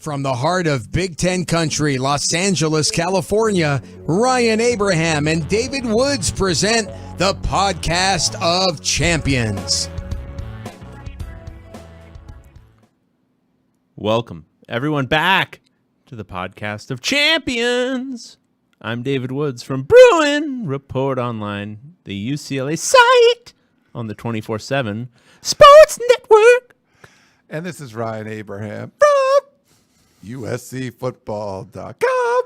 From the heart of Big Ten country, Los Angeles, California, Ryan Abraham and David Woods present the Podcast of Champions. Welcome, everyone, back to the Podcast of Champions. I'm David Woods from Bruin Report Online, the UCLA site on the 24/7 Sports Network. And this is Ryan Abraham from USCFootball.com,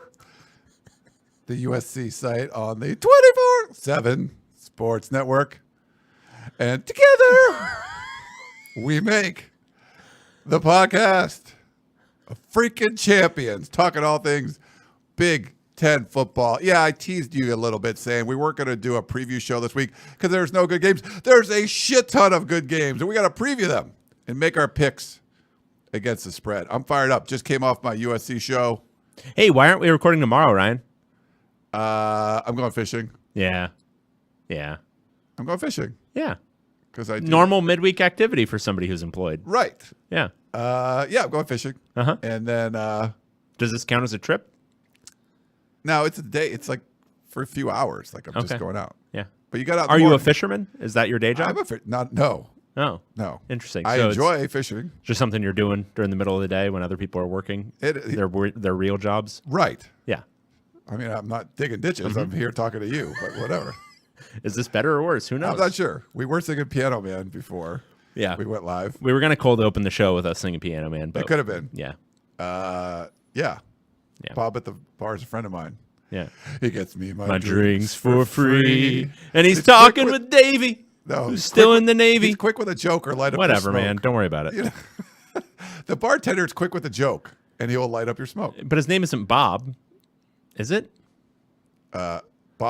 the USC site on the 24/7 Sports Network. And together, we make the podcast of freaking champions, talking all things Big Ten football. Yeah, I teased you a little bit saying we weren't going to do a preview show this week because there's no good games. There's a shit ton of good games, and we got to preview them and make our picks against the spread. I'm fired up. Just came off my USC show. Hey, why aren't we recording tomorrow, Ryan? I'm going fishing. Yeah. I'm going fishing. Yeah. Because I do. Normal midweek activity for somebody who's employed. Right. Yeah. I'm going fishing. Uh-huh. And then Does this count as a trip? no, it's a day. It's like for a few hours. Like I'm just going out. Yeah. But you got out. Are you a fisherman? Is that your day job? No. Oh. No. Interesting. I So enjoy fishing. it's just something you're doing during the middle of the day when other people are working. They're real jobs. Right. Yeah. I mean, I'm not digging ditches. Mm-hmm. I'm here talking to you, but whatever. Is this better or worse? Who knows? I'm not sure. We were singing Piano Man before Yeah. we went live. We were going to cold open the show with us singing Piano Man. But It could have been. Yeah. Yeah. Yeah. Bob at the bar is a friend of mine. Yeah. He gets me my drinks for free. And he's talking with Davey, No, who's still in the Navy. He's quick with a joke or light up Whatever, your smoke. man. Don't worry about it. You know, the bartender's quick with a joke, and he'll light up your smoke. But his name isn't Bob, is it? Bob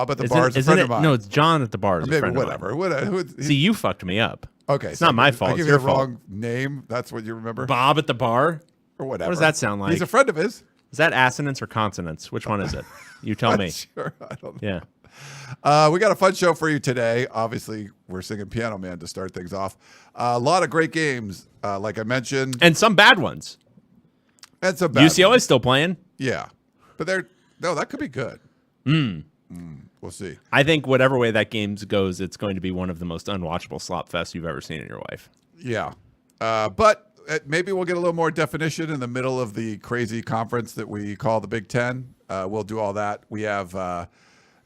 at the bar is a friend of mine. No, it's John at the bar is a Maybe friend whatever. of mine. Who- See, you fucked me up. okay, It's not my fault. I It's give your you the fault. wrong name. That's what you remember, Bob at the bar? or whatever. What does that sound like? He's a friend of his. Is that assonance or consonance? Which one is it? You tell me. Sure, I don't know. Yeah. We got a fun show for you today. Obviously, we're singing Piano Man to start things off. A lot of great games, like I mentioned, And some bad ones. and some bad UCLA's still playing. Yeah, but that could be good. We'll see. I think whatever way that game goes, it's going to be one of the most unwatchable slop fests you've ever seen in your life. Yeah, but maybe we'll get a little more definition in the middle of the crazy conference that we call the Big Ten. We'll do all that. We have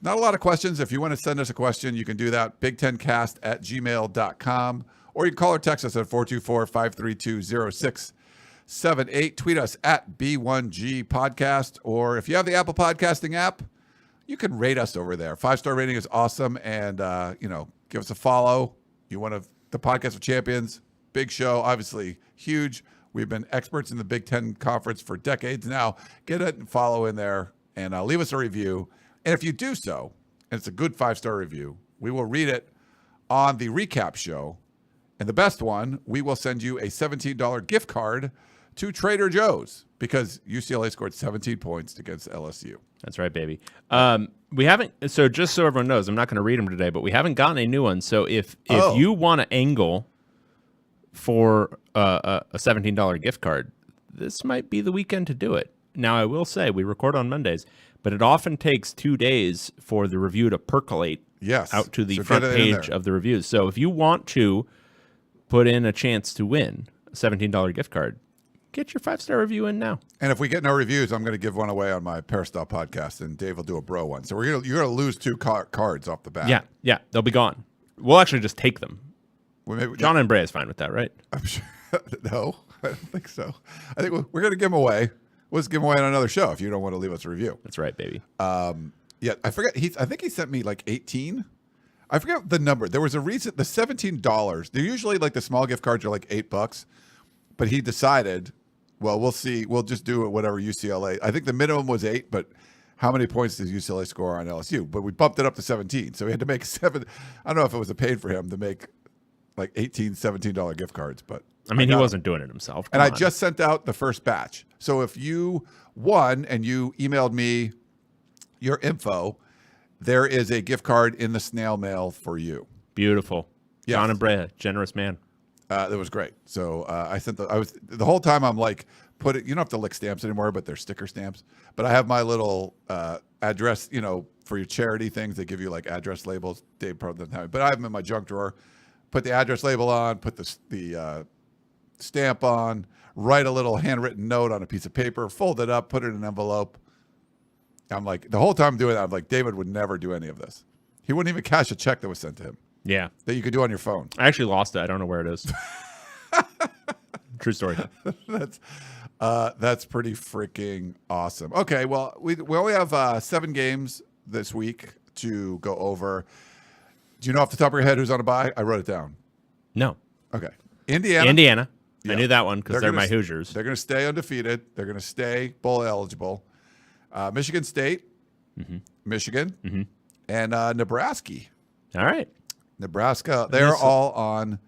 not a lot of questions. If you want to send us a question, you can do that. bigtencast@gmail.com, or you can call or text us at 424-532-0678. Tweet us at B1G Podcast, or if you have the Apple Podcasting app, you can rate us over there. 5-star rating is awesome, and give us a follow. You want the Podcast of Champions, big show, obviously huge. We've been experts in the Big Ten Conference for decades now. Get it and follow in there, and leave us a review. And if you do so, and it's a good 5-star review, we will read it on the recap show. And the best one, we will send you a $17 gift card to Trader Joe's because UCLA scored 17 points against LSU. That's right, baby. We haven't. So just so everyone knows, I'm not going to read them today, but we haven't gotten a new one. So if you want to angle for a $17 gift card, this might be the weekend to do it. Now, I will say we record on Mondays, but it often takes 2 days for the review to percolate out to the front page of the reviews. So if you want to put in a chance to win a $17 gift card, get your 5-star review in now. And if we get no reviews, I'm going to give one away on my Peristyle podcast, and Dave will do a bro one. So you're going to lose 2 cards off the bat. Yeah, they'll be gone. We'll actually just take them. Maybe, John and Bray is fine with that, right? I'm sure. No, I don't think so. I think we're going to give them away. We'll just give them away on another show if you don't want to leave us a review. That's right, baby. Yeah, I forget. I think he sent me like 18. I forget the number. There was a reason. The $17. They're usually like the small gift cards are like $8, but he decided, well, we'll see. We'll just do it whatever UCLA. I think the minimum was 8, but how many points does UCLA score on LSU? But we bumped it up to 17, so he had to make 7. I don't know if it was a paid for him to make like $17 gift cards, but I mean, he wasn't doing it himself. And I just sent out the first batch. So if you won and you emailed me your info, there is a gift card in the snail mail for you. Beautiful. Yes. John and Brea, generous man. That was great. So I sent the whole time I'm like put it. You don't have to lick stamps anymore, but they're sticker stamps. But I have my little address, for your charity things. They give you like address labels. Dave probably doesn't have it, but I have them in my junk drawer. Put the address label on, put the stamp on, write a little handwritten note on a piece of paper, fold it up, put it in an envelope. I'm like, the whole time I'm doing that, I'm like, David would never do any of this. He wouldn't even cash a check that was sent to him. Yeah. That you could do on your phone. I actually lost it. I don't know where it is. True story. That's pretty freaking awesome. Okay, well, we only have 7 games this week to go over. Do you know off the top of your head who's on a bye? I wrote it down. No. Okay. Indiana. I knew that one because they're my Hoosiers. They're going to stay undefeated. They're going to stay bowl eligible. Michigan State, Michigan, and Nebraska. All right. Nebraska, they're all on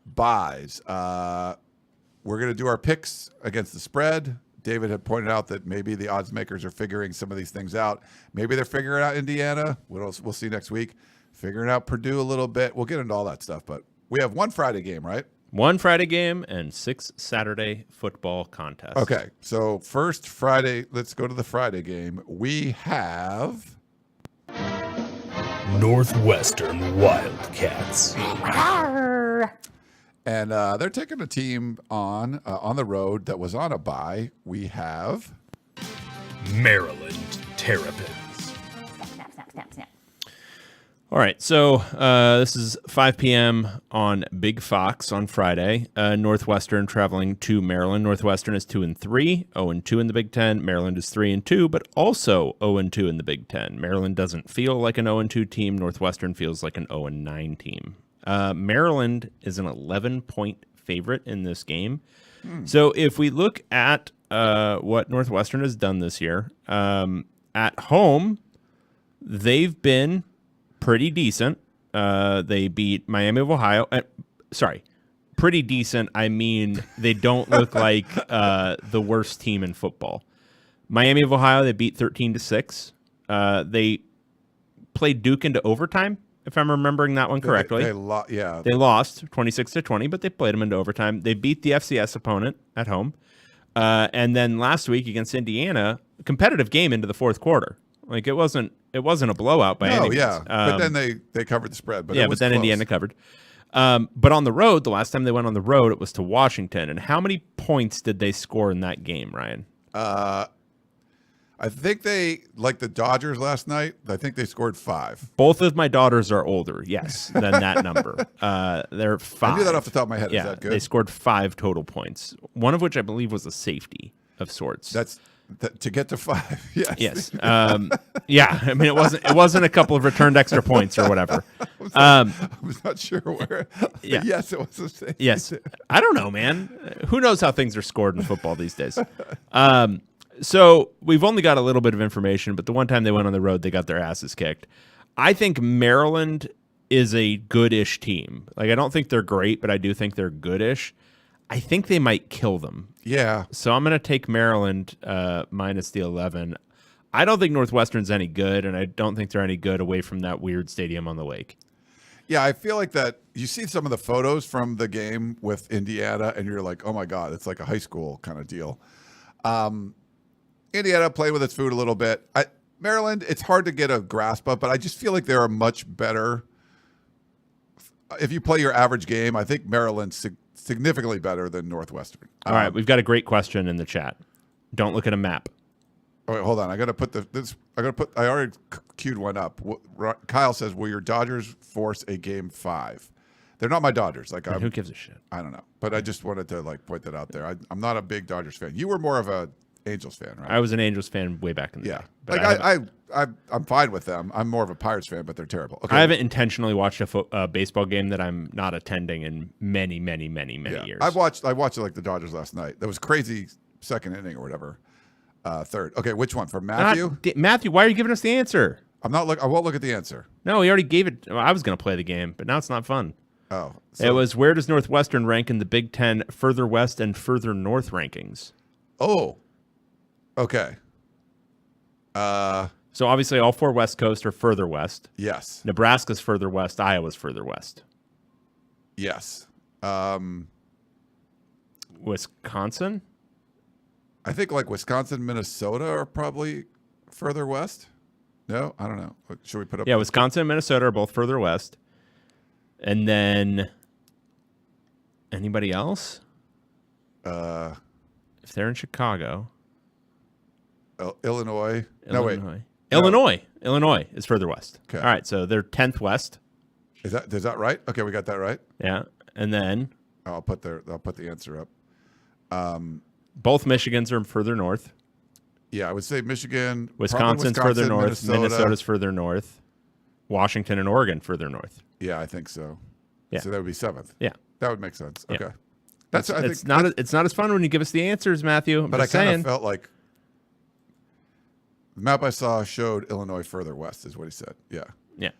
buys. We're going to do our picks against the spread. David had pointed out that maybe the odds makers are figuring some of these things out. Maybe they're figuring out Indiana. We'll see next week. Figuring out Purdue a little bit. We'll get into all that stuff. But we have one Friday game, right? One Friday game and 6 Saturday football contests. Okay. So first Friday, let's go to the Friday game. We have Northwestern Wildcats. And they're taking a team on the road that was on a bye. We have Maryland Terrapins. Snap. All right, so this is 5 p.m. on Big Fox on Friday. Northwestern traveling to Maryland. Northwestern is 2-3, 0-2 in the Big Ten. Maryland is 3-2, but also 0-2 in the Big Ten. Maryland doesn't feel like an 0-2 team. Northwestern feels like an 0-9 team. Maryland is an 11-point favorite in this game. So if we look at what Northwestern has done this year, at home, they've been pretty decent. They beat Miami of Ohio. Pretty decent. I mean, they don't look like the worst team in football. Miami of Ohio, they beat 13-6. They played Duke into overtime, if I'm remembering that one correctly. They lost 26-20, but they played them into overtime. They beat the FCS opponent at home. And then last week against Indiana, competitive game into the fourth quarter. Like it wasn't a blowout by any means. Yeah. But then they covered the spread. But then close. Indiana covered. But on the road, the last time they went on the road, it was to Washington. And how many points did they score in that game, Ryan? I think they, like the Dodgers last night, I think they scored 5. Both of my daughters are older, yes, than that number. They're 5. I knew that off the top of my head. Yeah, Is that good? they scored 5 total points, one of which I believe was a safety of sorts. To get to 5. Yes. Yes. Yeah. I mean, it wasn't a couple of returned extra points or whatever. I was not sure where. Yeah. Yes, it was a safety. Yes. I don't know, man. Who knows how things are scored in football these days? So we've only got a little bit of information, but the one time they went on the road, they got their asses kicked. I think Maryland is a good-ish team. Like, I don't think they're great, but I do think they're good-ish. I think they might kill them. Yeah. So I'm going to take Maryland minus the 11. I don't think Northwestern's any good, and I don't think they're any good away from that weird stadium on the lake. Yeah, I feel like that you see some of the photos from the game with Indiana, and you're like, oh, my God, it's like a high school kind of deal. Indiana playing with its food a little bit. Maryland, it's hard to get a grasp of, but I just feel like they're a much better. If you play your average game, I think Maryland's significantly better than Northwestern. All right, we've got a great question in the chat. Don't look at a map. Oh, wait, hold on. I got to put I already queued one up. Kyle says, "Will your Dodgers force a game 5?" They're not my Dodgers. Like, Who gives a shit? I don't know, but I just wanted to point that out there. I'm not a big Dodgers fan. You were more of a Angels fan, right? I was an Angels fan way back in the day. But I'm fine with them. I'm more of a Pirates fan, but they're terrible. Okay. I haven't intentionally watched a baseball game that I'm not attending in many years. I watched it like the Dodgers last night. That was crazy second inning or whatever. Third. Okay, which one? For Matthew? Matthew, why are you giving us the answer? I won't look at the answer. No, he already gave it. Well, I was going to play the game, but now it's not fun. Oh. It was, where does Northwestern rank in the Big Ten further west and further north rankings? Oh. Okay. So obviously all 4 West Coast are further west. Yes. Nebraska's further west. Iowa's further west. Yes. Wisconsin? I think like Wisconsin, Minnesota are probably further west. No, I don't know. Should we put up? Yeah, Wisconsin and Minnesota are both further west. And then anybody else? If they're in Chicago. Illinois. Illinois is further west. Okay. All right, so they're 10th west. Is that right? Okay, we got that right. Yeah, and then I'll put the answer up. Both Michigans are further north. Yeah, I would say Michigan. Wisconsin's further north. Minnesota. Minnesota's further north. Washington and Oregon further north. Yeah, I think so. Yeah. So that would be 7th. Yeah. That would make sense. Yeah. Okay. That's I it's think not as fun when you give us the answers, Matthew. But I kind of felt like the map I saw showed Illinois further west, is what he said. Yeah. Yeah.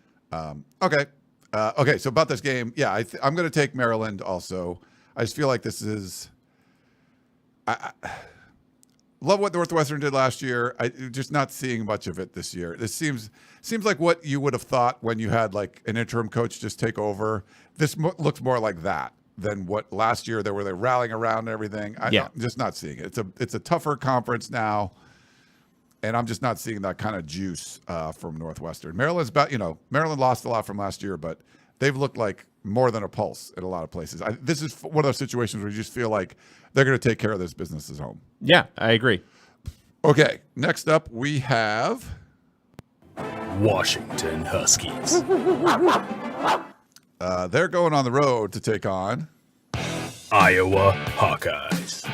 Okay. Okay. So about this game, yeah, I'm going to take Maryland also. I just feel like this is. I love what Northwestern did last year. Just not seeing much of it this year. This seems like what you would have thought when you had like an interim coach just take over. This looks more like that than what last year they were rallying around and everything. I'm just not seeing it. It's a tougher conference now, and I'm just not seeing that kind of juice from Northwestern. Maryland lost a lot from last year, but they've looked like more than a pulse in a lot of places. This is one of those situations where you just feel like they're going to take care of this business at home. Yeah, I agree. Okay, next up we have Washington Huskies. They're going on the road to take on Iowa Hawkeyes.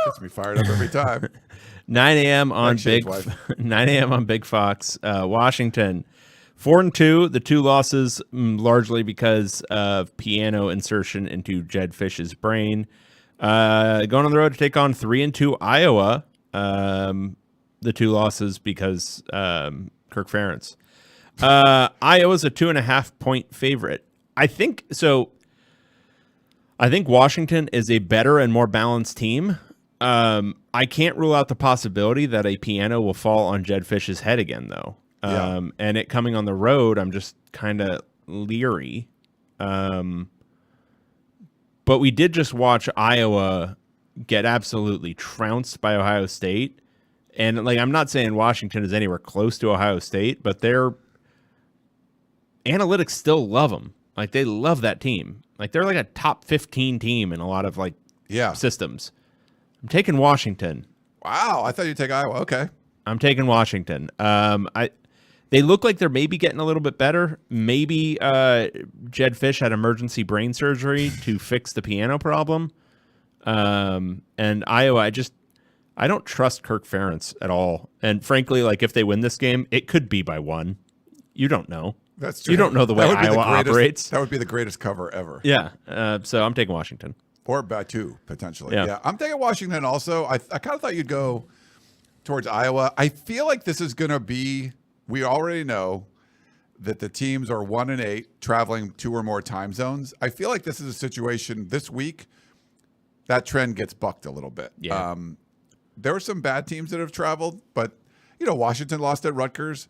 Gets me fired up every time. 9 a.m. on Big 9 a.m. on Big Fox. Washington 4-2. The two losses largely because of piano insertion into Jed Fish's brain. Going on the road to take on 3-2 Iowa. The two losses because Kirk Ferentz. Iowa's a 2.5-point favorite. I think Washington is a better and more balanced team. I can't rule out the possibility that a piano will fall on Jed Fish's head again, though. And it coming on the road, I'm just kind of leery. But we did just watch Iowa get absolutely trounced by Ohio State. And I'm not saying Washington is anywhere close to Ohio State, but their analytics still love them. They love that team. They're like a top 15 team in a lot of systems. I'm taking Washington. Wow, I thought you'd take Iowa. Okay. I'm taking Washington. They look like they're maybe getting a little bit better. Maybe Jed Fish had emergency brain surgery to fix the piano problem. And Iowa, I don't trust Kirk Ferentz at all. And frankly, if they win this game, it could be by 1. You don't know. That's true. You don't know the way Iowa operates. That would be the greatest cover ever. Yeah. So I'm taking Washington. Or by 2, potentially. Yeah. I'm taking Washington also. I kind of thought you'd go towards Iowa. I feel like this is going to be, we already know that the teams are 1-8, traveling 2 or more time zones. I feel like this is a situation this week, that trend gets bucked a little bit. Yeah. There were some bad teams that have traveled, but, Washington lost at Rutgers.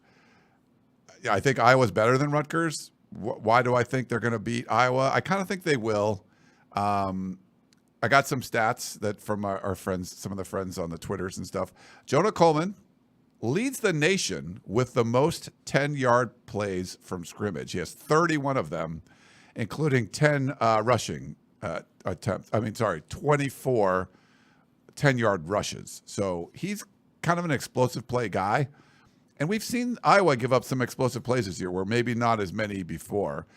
I think Iowa's better than Rutgers. Why do I think they're going to beat Iowa? I kind of think they will. I got some stats that from our friends, some of the friends on the Twitters and stuff. Jonah Coleman leads the nation with the most 10-yard plays from scrimmage. He has 31 of them, including 10 rushing attempts. 24 10-yard rushes. So he's kind of an explosive play guy. And we've seen Iowa give up some explosive plays this year where maybe not as many before.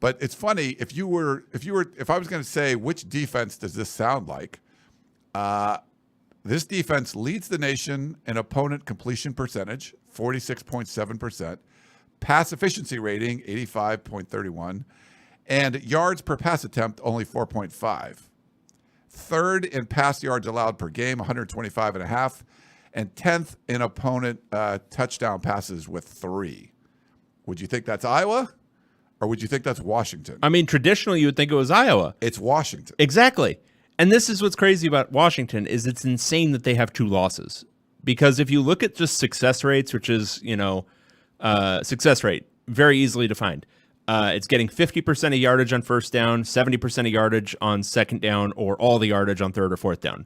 But it's funny, if I was going to say which defense does this sound like, this defense leads the nation in opponent completion percentage, 46.7%, pass efficiency rating, 85.31, and yards per pass attempt, only 4.5. Third in pass yards allowed per game, 125.5, and 10th in opponent touchdown passes with 3. Would you think that's Iowa? Or would you think that's Washington? Traditionally, you would think it was Iowa. It's Washington. Exactly. And this is what's crazy about Washington is it's insane that they have 2 losses. Because if you look at just success rates, which is, success rate, very easily defined. It's getting 50% of yardage on first down, 70% of yardage on second down, or all the yardage on third or fourth down.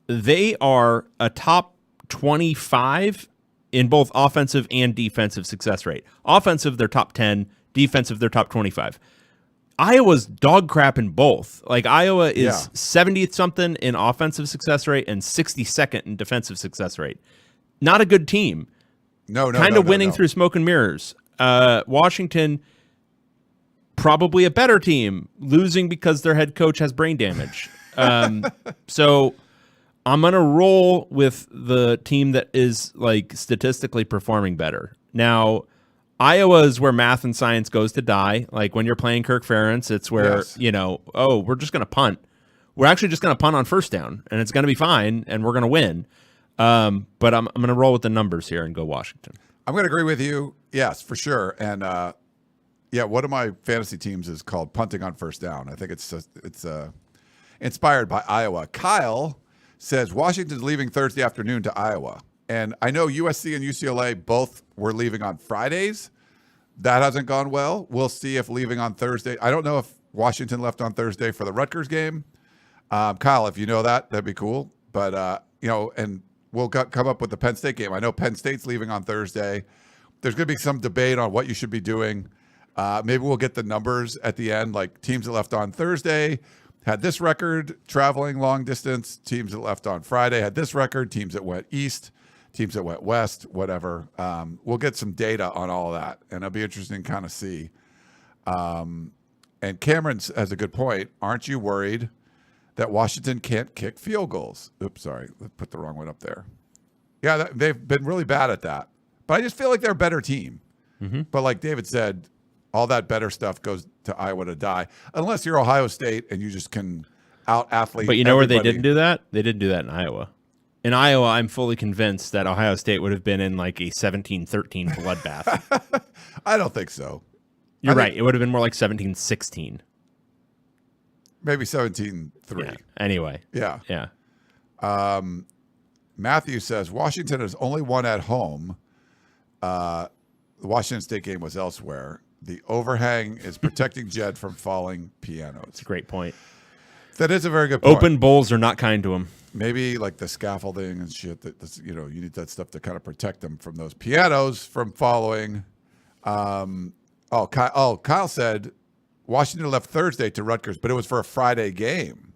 They are a top 25 in both offensive and defensive success rate. Offensive, they're top 10. Defensive, they're top 25. Iowa's dog crap in both. Like Iowa is 70th something in offensive success rate and 62nd in defensive success rate. Not a good team. No. Kind of winning through smoke and mirrors. Washington, probably a better team, losing because their head coach has brain damage. So I'm going to roll with the team that is like statistically performing better. Now, Iowa is where math and science goes to die. Like when you're playing Kirk Ferentz, it's where, we're just going to punt. We're actually just going to punt on first down, and it's going to be fine, and we're going to win. But I'm going to roll with the numbers here and go Washington. I'm going to agree with you. Yes, for sure. And one of my fantasy teams is called Punting on First Down. I think it's inspired by Iowa. Kyle says Washington's leaving Thursday afternoon to Iowa. And I know USC and UCLA both were leaving on Fridays. That hasn't gone well. We'll see if leaving on Thursday. I don't know if Washington left on Thursday for the Rutgers game. Kyle, if you know that, that'd be cool. But, and we'll come up with the Penn State game. I know Penn State's leaving on Thursday. There's going to be some debate on what you should be doing. Maybe we'll get the numbers at the end, like teams that left on Thursday had this record traveling long distance. Teams that left on Friday had this record. Teams that went east. Teams that went west, whatever. We'll get some data on all of that, and it'll be interesting to kind of see. And Cameron has a good point. Aren't you worried that Washington can't kick field goals? Oops, sorry. I put the wrong one up there. Yeah, they've been really bad at that. But I just feel like they're a better team. Mm-hmm. But like David said, all that better stuff goes to Iowa to die. Unless you're Ohio State and you just can out-athlete But you know everybody. Where they didn't do that? They didn't do that in Iowa. In Iowa, I'm fully convinced that Ohio State would have been in like a 17-13 bloodbath. I don't think so. You're right. It would have been more like 17-16. Maybe 17-3. Yeah. Anyway. Yeah. Yeah. Matthew says Washington has only won at home. The Washington State game was elsewhere. The overhang is protecting Jed from falling pianos. That's a great point. That is a very good point. Open bowls are not kind to him. Maybe like the scaffolding and shit. You need that stuff to kind of protect them from those pianos from falling. Kyle said Washington left Thursday to Rutgers, but it was for a Friday game.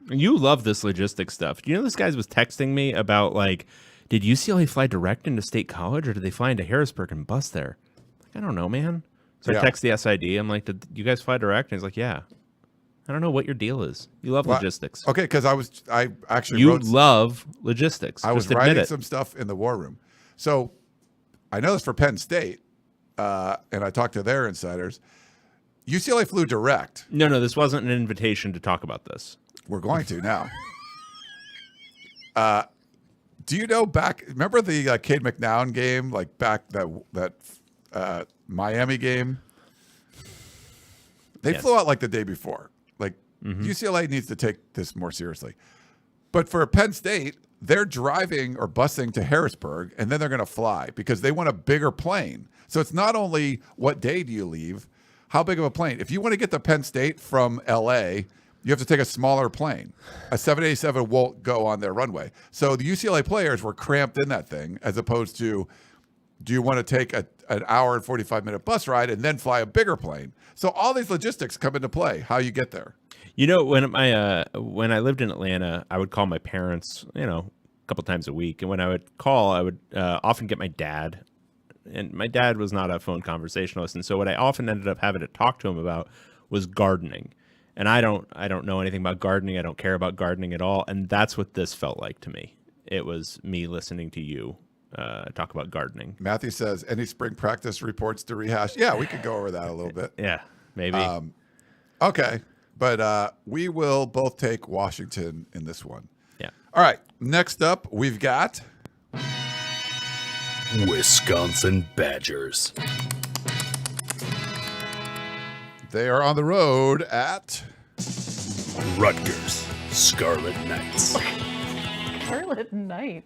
You love this logistics stuff. Do you know this guy was texting me about like, did UCLA fly direct into State College or did they fly into Harrisburg and bus there? Like, I don't know, man. So I text the SID. I'm like, did you guys fly direct? And he's like, yeah. I don't know what your deal is. You love logistics. Okay, because I actually love logistics. I was writing some stuff in the war room. So I know this for Penn State, and I talked to their insiders. UCLA flew direct. No, this wasn't an invitation to talk about this. We're going to now. Do you know remember the Cade McNown game, like back that Miami game? They flew out like the day before. Like UCLA needs to take this more seriously. But for Penn State, they're driving or busing to Harrisburg, and then they're going to fly because they want a bigger plane. So it's not only what day do you leave, how big of a plane. If you want to get to Penn State from L.A., you have to take a smaller plane. A 787 won't go on their runway. So the UCLA players were cramped in that thing as opposed to, do you want to take an hour and 45-minute bus ride and then fly a bigger plane? So all these logistics come into play, how you get there. You know, when I lived in Atlanta, I would call my parents, a couple times a week. And when I would call, I would often get my dad. And my dad was not a phone conversationalist. And so what I often ended up having to talk to him about was gardening. And I don't know anything about gardening. I don't care about gardening at all. And that's what this felt like to me. It was me listening to you talk about gardening. Matthew says, any spring practice reports to rehash? Yeah, we could go over that a little bit. Yeah, maybe. Okay, but we will both take Washington in this one. Yeah. All right, next up, we've got Wisconsin Badgers. They are on the road at Rutgers Scarlet Knights. Scarlet Knight.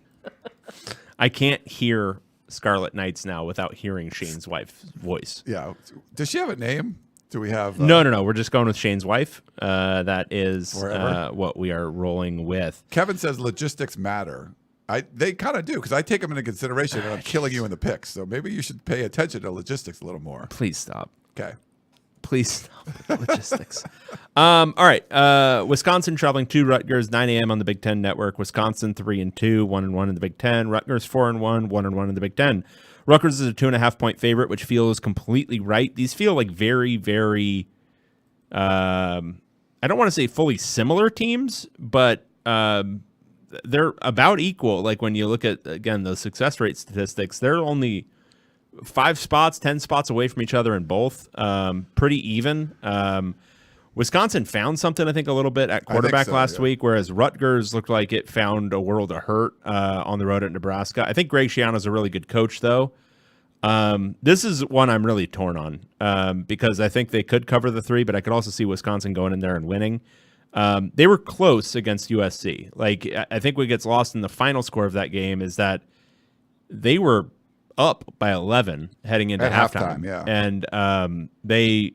I can't hear Scarlet Knights now without hearing Shane's wife's voice. Yeah. Does she have a name? Do we have? No. We're just going with Shane's wife. That is Forever? what we are rolling with. Kevin says logistics matter. They kind of do because I take them into consideration and I'm killing you in the picks. So maybe you should pay attention to logistics a little more. Please stop. Okay. Please stop with logistics. All right. Wisconsin traveling to Rutgers, 9 a.m. on the Big Ten Network. Wisconsin 3-2, 1-1 in the Big Ten. Rutgers 4-1, 1-1 in the Big Ten. Rutgers is a 2.5-point favorite, which feels completely right. These feel like very, very. I don't want to say fully similar teams, but they're about equal. Like when you look at again those success rate statistics, they're only 10 spots away from each other in both. Pretty even. Wisconsin found something, I think, a little bit at quarterback last week, whereas Rutgers looked like it found a world of hurt on the road at Nebraska. I think Greg Schiano's a really good coach, though. This is one I'm really torn on because I think they could cover the 3, but I could also see Wisconsin going in there and winning. They were close against USC. Like, I think what gets lost in the final score of that game is that they were up by 11 heading into halftime. Yeah. And they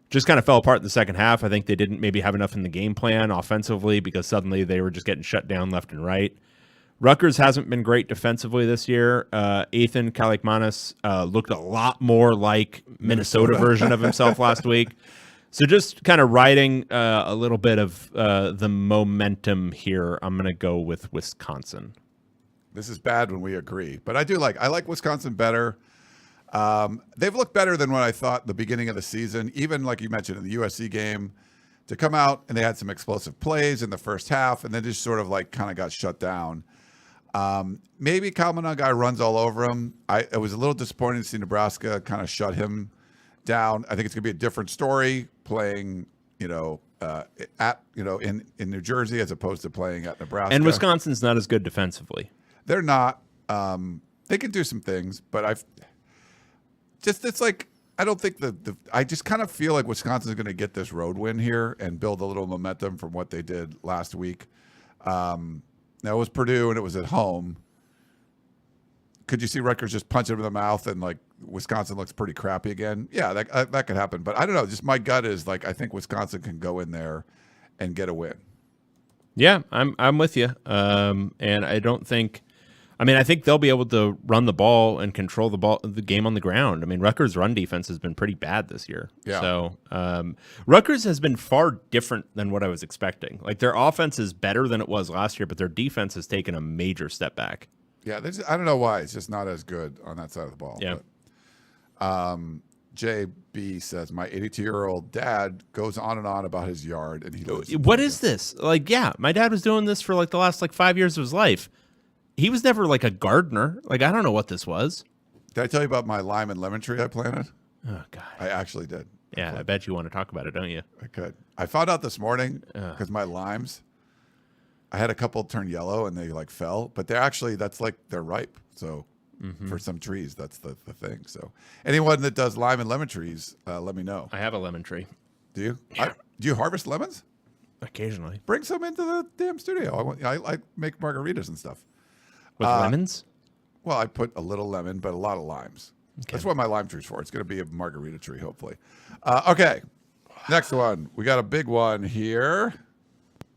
just kind of fell apart in the second half. I think they didn't maybe have enough in the game plan offensively because suddenly they were just getting shut down left and right. Rutgers hasn't been great defensively this year. Ethan Kalikmanis looked a lot more like Minnesota version of himself last week. So just kind of riding a little bit of the momentum here, I'm going to go with Wisconsin. This is bad when we agree, but I like Wisconsin better. They've looked better than what I thought the beginning of the season, even like you mentioned in the USC game, to come out and they had some explosive plays in the first half and then just sort of like kind of got shut down. Maybe Kalmanon guy runs all over him. It was a little disappointing to see Nebraska kind of shut him down. I think it's going to be a different story playing, in New Jersey as opposed to playing at Nebraska. And Wisconsin's not as good defensively. They're not. They can do some things, but I don't think I just kind of feel like Wisconsin's going to get this road win here and build a little momentum from what they did last week. Now it was Purdue and it was at home. Could you see Rutgers just punch him in the mouth and like Wisconsin looks pretty crappy again? Yeah, that could happen. But I don't know. Just my gut is like I think Wisconsin can go in there and get a win. Yeah, I'm with you. And I don't think. I think they'll be able to run the ball and control the game on the ground. I mean, Rutgers' run defense has been pretty bad this year. Yeah. So Rutgers has been far different than what I was expecting. Like their offense is better than it was last year, but their defense has taken a major step back. Yeah, I don't know why. It's just not as good on that side of the ball. Yeah. But, JB says, my 82-year-old dad goes on and on about his yard. And he lives What is this? Like, yeah, my dad was doing this for like the last 5 years of his life. He was never like a gardener. Like, I don't know what this was. Did I tell you about my lime and lemon tree I planted? Oh, God. I actually did. Yeah, I bet you want to talk about it, don't you? I could. I found out this morning because my limes, I had a couple turn yellow and they like fell, but they're ripe. So for some trees, that's the thing. So anyone that does lime and lemon trees, let me know. I have a lemon tree. Do you? Yeah. Do you harvest lemons? Occasionally. Bring some into the damn studio. I make margaritas and stuff. With lemons? Well, I put a little lemon, but a lot of limes. Okay. That's what my lime tree's for. It's going to be a margarita tree, hopefully. Okay, next one. We got a big one here.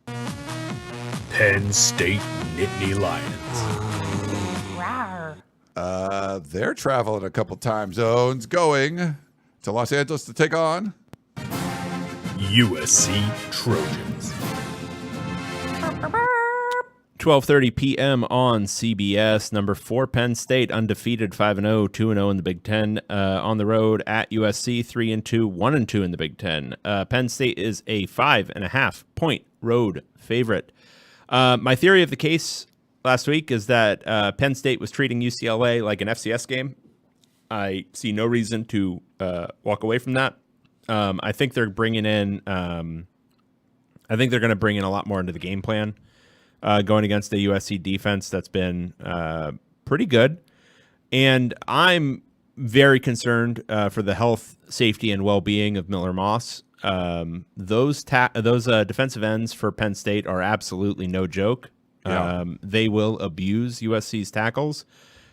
Penn State Nittany Lions. Rawr. They're traveling a couple time zones, going to Los Angeles to take on USC Trojans. 12:30 p.m. on CBS. Number 4 Penn State, undefeated, 5-0, 2-0 in the Big Ten. On the road at USC, 3-2, 1-2 in the Big Ten. Penn State is a 5.5-point road favorite. My theory of the case last week is that Penn State was treating UCLA like an FCS game. I see no reason to walk away from that. I think they're bringing in. I think they're going to bring in a lot more into the game plan. Going against the USC defense that's been pretty good. And I'm very concerned for the health, safety, and well-being of Miller Moss. Those defensive ends for Penn State are absolutely no joke. Yeah. They will abuse USC's tackles.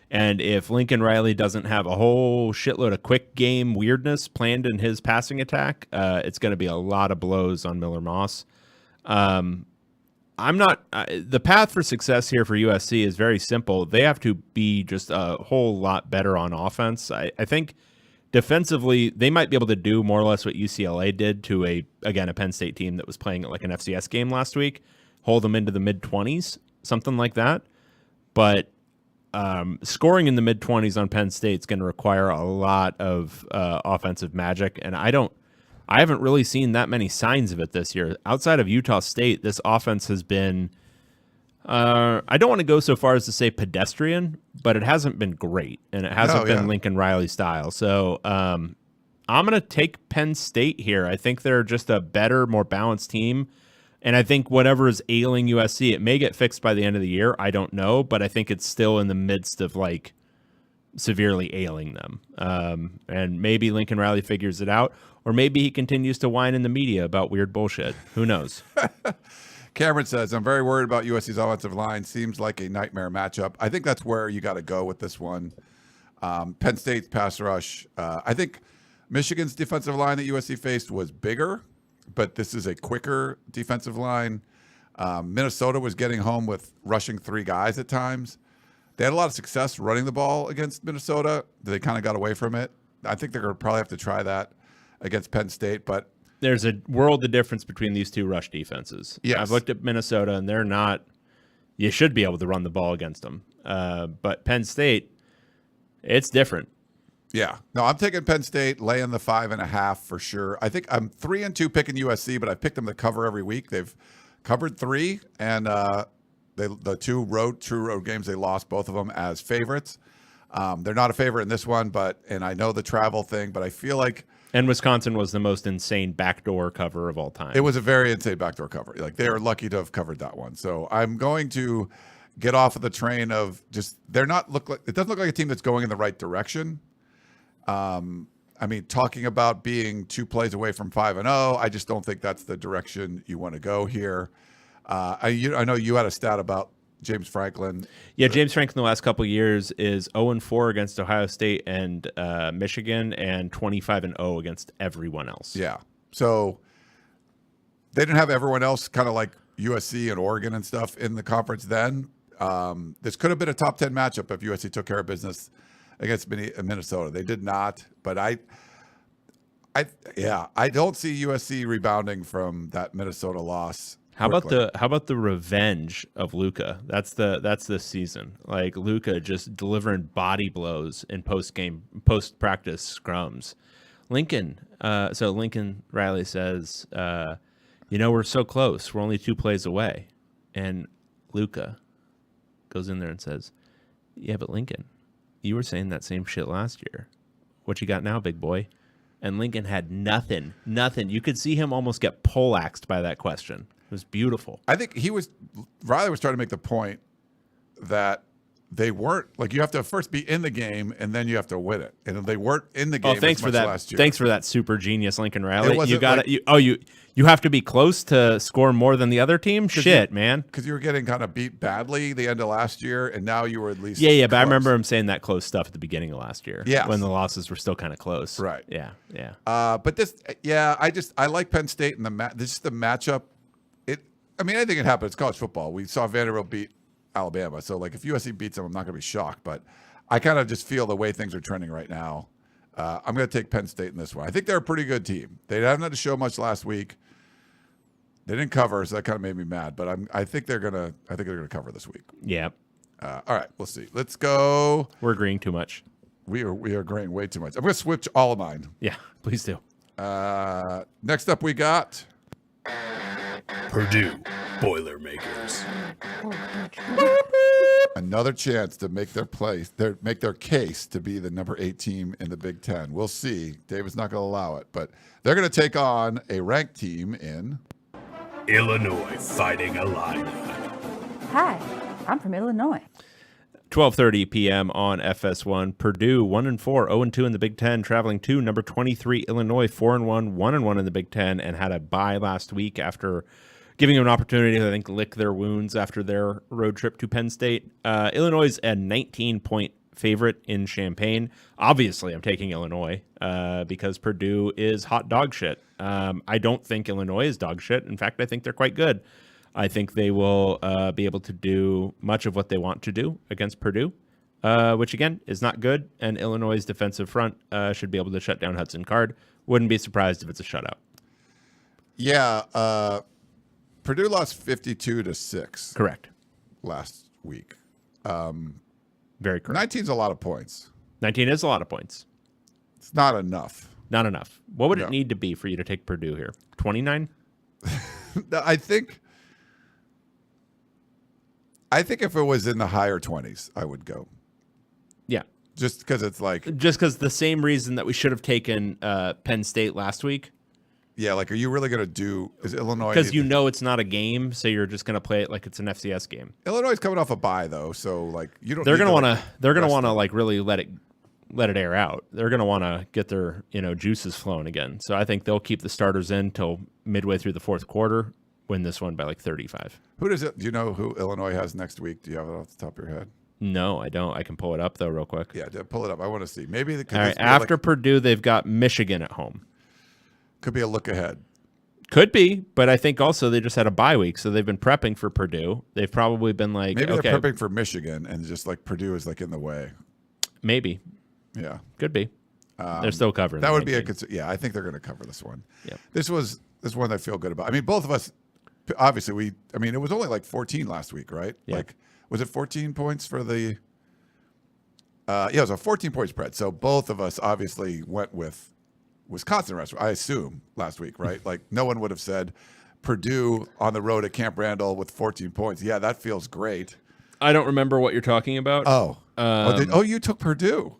And if Lincoln Riley doesn't have a whole shitload of quick game weirdness planned in his passing attack, it's going to be a lot of blows on Miller Moss. The path for success here for USC is very simple. They have to be just a whole lot better on offense. I think defensively, they might be able to do more or less what UCLA did to a Penn State team that was playing like an FCS game last week, hold them into the mid-20s, something like that. But scoring in the mid-20s on Penn State is going to require a lot of offensive magic, and I haven't really seen that many signs of it this year. Outside of Utah State, this offense has been, I don't want to go so far as to say pedestrian, but it hasn't been great, and it hasn't been Lincoln Riley style. So I'm going to take Penn State here. I think they're just a better, more balanced team. And I think whatever is ailing USC, it may get fixed by the end of the year. I don't know, but I think it's still in the midst of like severely ailing them. And maybe Lincoln Riley figures it out, or maybe he continues to whine in the media about weird bullshit. Who knows? Cameron says, I'm very worried about USC's offensive line. Seems like a nightmare matchup. I think that's where you got to go with this one. Penn State's pass rush. I think Michigan's defensive line that USC faced was bigger, but this is a quicker defensive line. Minnesota was getting home with rushing 3 guys at times. They had a lot of success running the ball against Minnesota. They kind of got away from it. I think they're going to probably have to try that against Penn State, but there's a world of difference between these two rush defenses. Yes. I've looked at Minnesota, and they're not – you should be able to run the ball against them. But Penn State, it's different. Yeah. No, I'm taking Penn State, laying the 5.5 for sure. I think I'm 3-2 picking USC, but I picked them to cover every week. They've covered 3, and the 2 true road games, they lost both of them as favorites. They're not a favorite in this one, and I know the travel thing, but I feel like – and Wisconsin was the most insane backdoor cover of all time. It was a very insane backdoor cover. Like, they are lucky to have covered that one. So I'm going to get off of the train of just it doesn't look like a team that's going in the right direction. I mean, talking about being 2 plays away from 5-0, I just don't think that's the direction you want to go here. I know you had a stat about James Franklin. Yeah, James Franklin the last couple of years is 0-4 against Ohio State and Michigan, and 25-0 against everyone else. Yeah, so they didn't have everyone else, kind of like USC and Oregon and stuff, in the conference then. This could have been a top 10 matchup if USC took care of business against Minnesota. They did not, but I don't see USC rebounding from that Minnesota loss. How about the revenge of Luka? That's this season. Like, Luka just delivering body blows in post practice scrums. Lincoln Riley says, we're so close. We're only 2 plays away. And Luka goes in there and says, yeah, but Lincoln, you were saying that same shit last year. What you got now, big boy? And Lincoln had nothing. You could see him almost get poleaxed by that question. It was beautiful. I think Riley was trying to make the point that they weren't, like, you have to first be in the game and then you have to win it. And they weren't in the game thanks for that. Last year. Thanks for that super genius, Lincoln Riley. You have to be close to score more than the other team? Shit, man. Because you were getting kind of beat badly the end of last year, and now you were at least Yeah, but I remember him saying that close stuff at the beginning of last year. Yeah. When the losses were still kind of close. Right. Yeah. But this, I like Penn State and this is the matchup. Anything can happen. It's college football. We saw Vanderbilt beat Alabama. So, like, if USC beats them, I'm not going to be shocked. But I kind of just feel the way things are trending right now. I'm going to take Penn State in this one. I think they're a pretty good team. They haven't had to show much last week. They didn't cover, so that kind of made me mad. But I think they're gonna cover this week. Yeah. All right, we'll see. Let's go. We're agreeing too much. We are agreeing way too much. I'm going to switch all of mine. Yeah, please do. Next up, we got Purdue Boilermakers. another chance to make their case to be the number 8 team in the Big Ten. We'll see. David's not going to allow it, but they're going to take on a ranked team in Illinois Fighting Illini. Hi, I'm from Illinois. 12:30 p.m. on FS1. Purdue 1-4, 0-2 in the Big Ten, traveling to number 23 Illinois, 4-1, 1-1 in the Big Ten, and had a bye last week after giving them an opportunity to, lick their wounds after their road trip to Penn State. Illinois is a 19-point favorite in Champaign. Obviously, I'm taking Illinois because Purdue is hot dog shit. I don't think Illinois is dog shit. In fact, I think they're quite good. I think they will be able to do much of what they want to do against Purdue, which, again, is not good. And Illinois' defensive front should be able to shut down Hudson Card. Wouldn't be surprised if it's a shutout. Yeah. Purdue lost 52-6. Correct. Last week. Very correct. 19's a lot of points. 19 is a lot of points. It's not enough. Not enough. What would it need to be for you to take Purdue here? 29? I think if it was in the higher 20s, I would go. Yeah. Just because it's Just because the same reason that we should have taken Penn State last week. Yeah, are you really going to do... Is Illinois... Because it's not a game, so you're just going to play it like it's an FCS game. Illinois is coming off a bye, though, so, you don't... They're going to want to... They're going to want to, really let it air out. They're going to want to get their, juices flowing again. So I think they'll keep the starters in till midway through the fourth quarter, win this one by, 35. Who does it... Do you know who Illinois has next week? Do you have it off the top of your head? No, I don't. I can pull it up, though, real quick. Yeah, pull it up. I want to see. Maybe... All right, after Purdue, they've got Michigan at home. Could be a look ahead. Could be, but I think also they just had a bye week, so they've been prepping for Purdue. They've probably been maybe they're prepping for Michigan, and just Purdue is in the way. Maybe. Yeah. Could be. They're still covering. That would be yeah, I think they're going to cover this one. Yep. This one I feel good about. I mean, both of us, obviously, it was only 14 last week, right? Yeah. Was it 14 points for the... yeah, it was a 14-point spread. So both of us obviously went with Wisconsin restaurant, I assume, last week, right? No one would have said Purdue on the road at Camp Randall with 14 points. Yeah, that feels great. I don't remember what you're talking about. Oh, you took Purdue.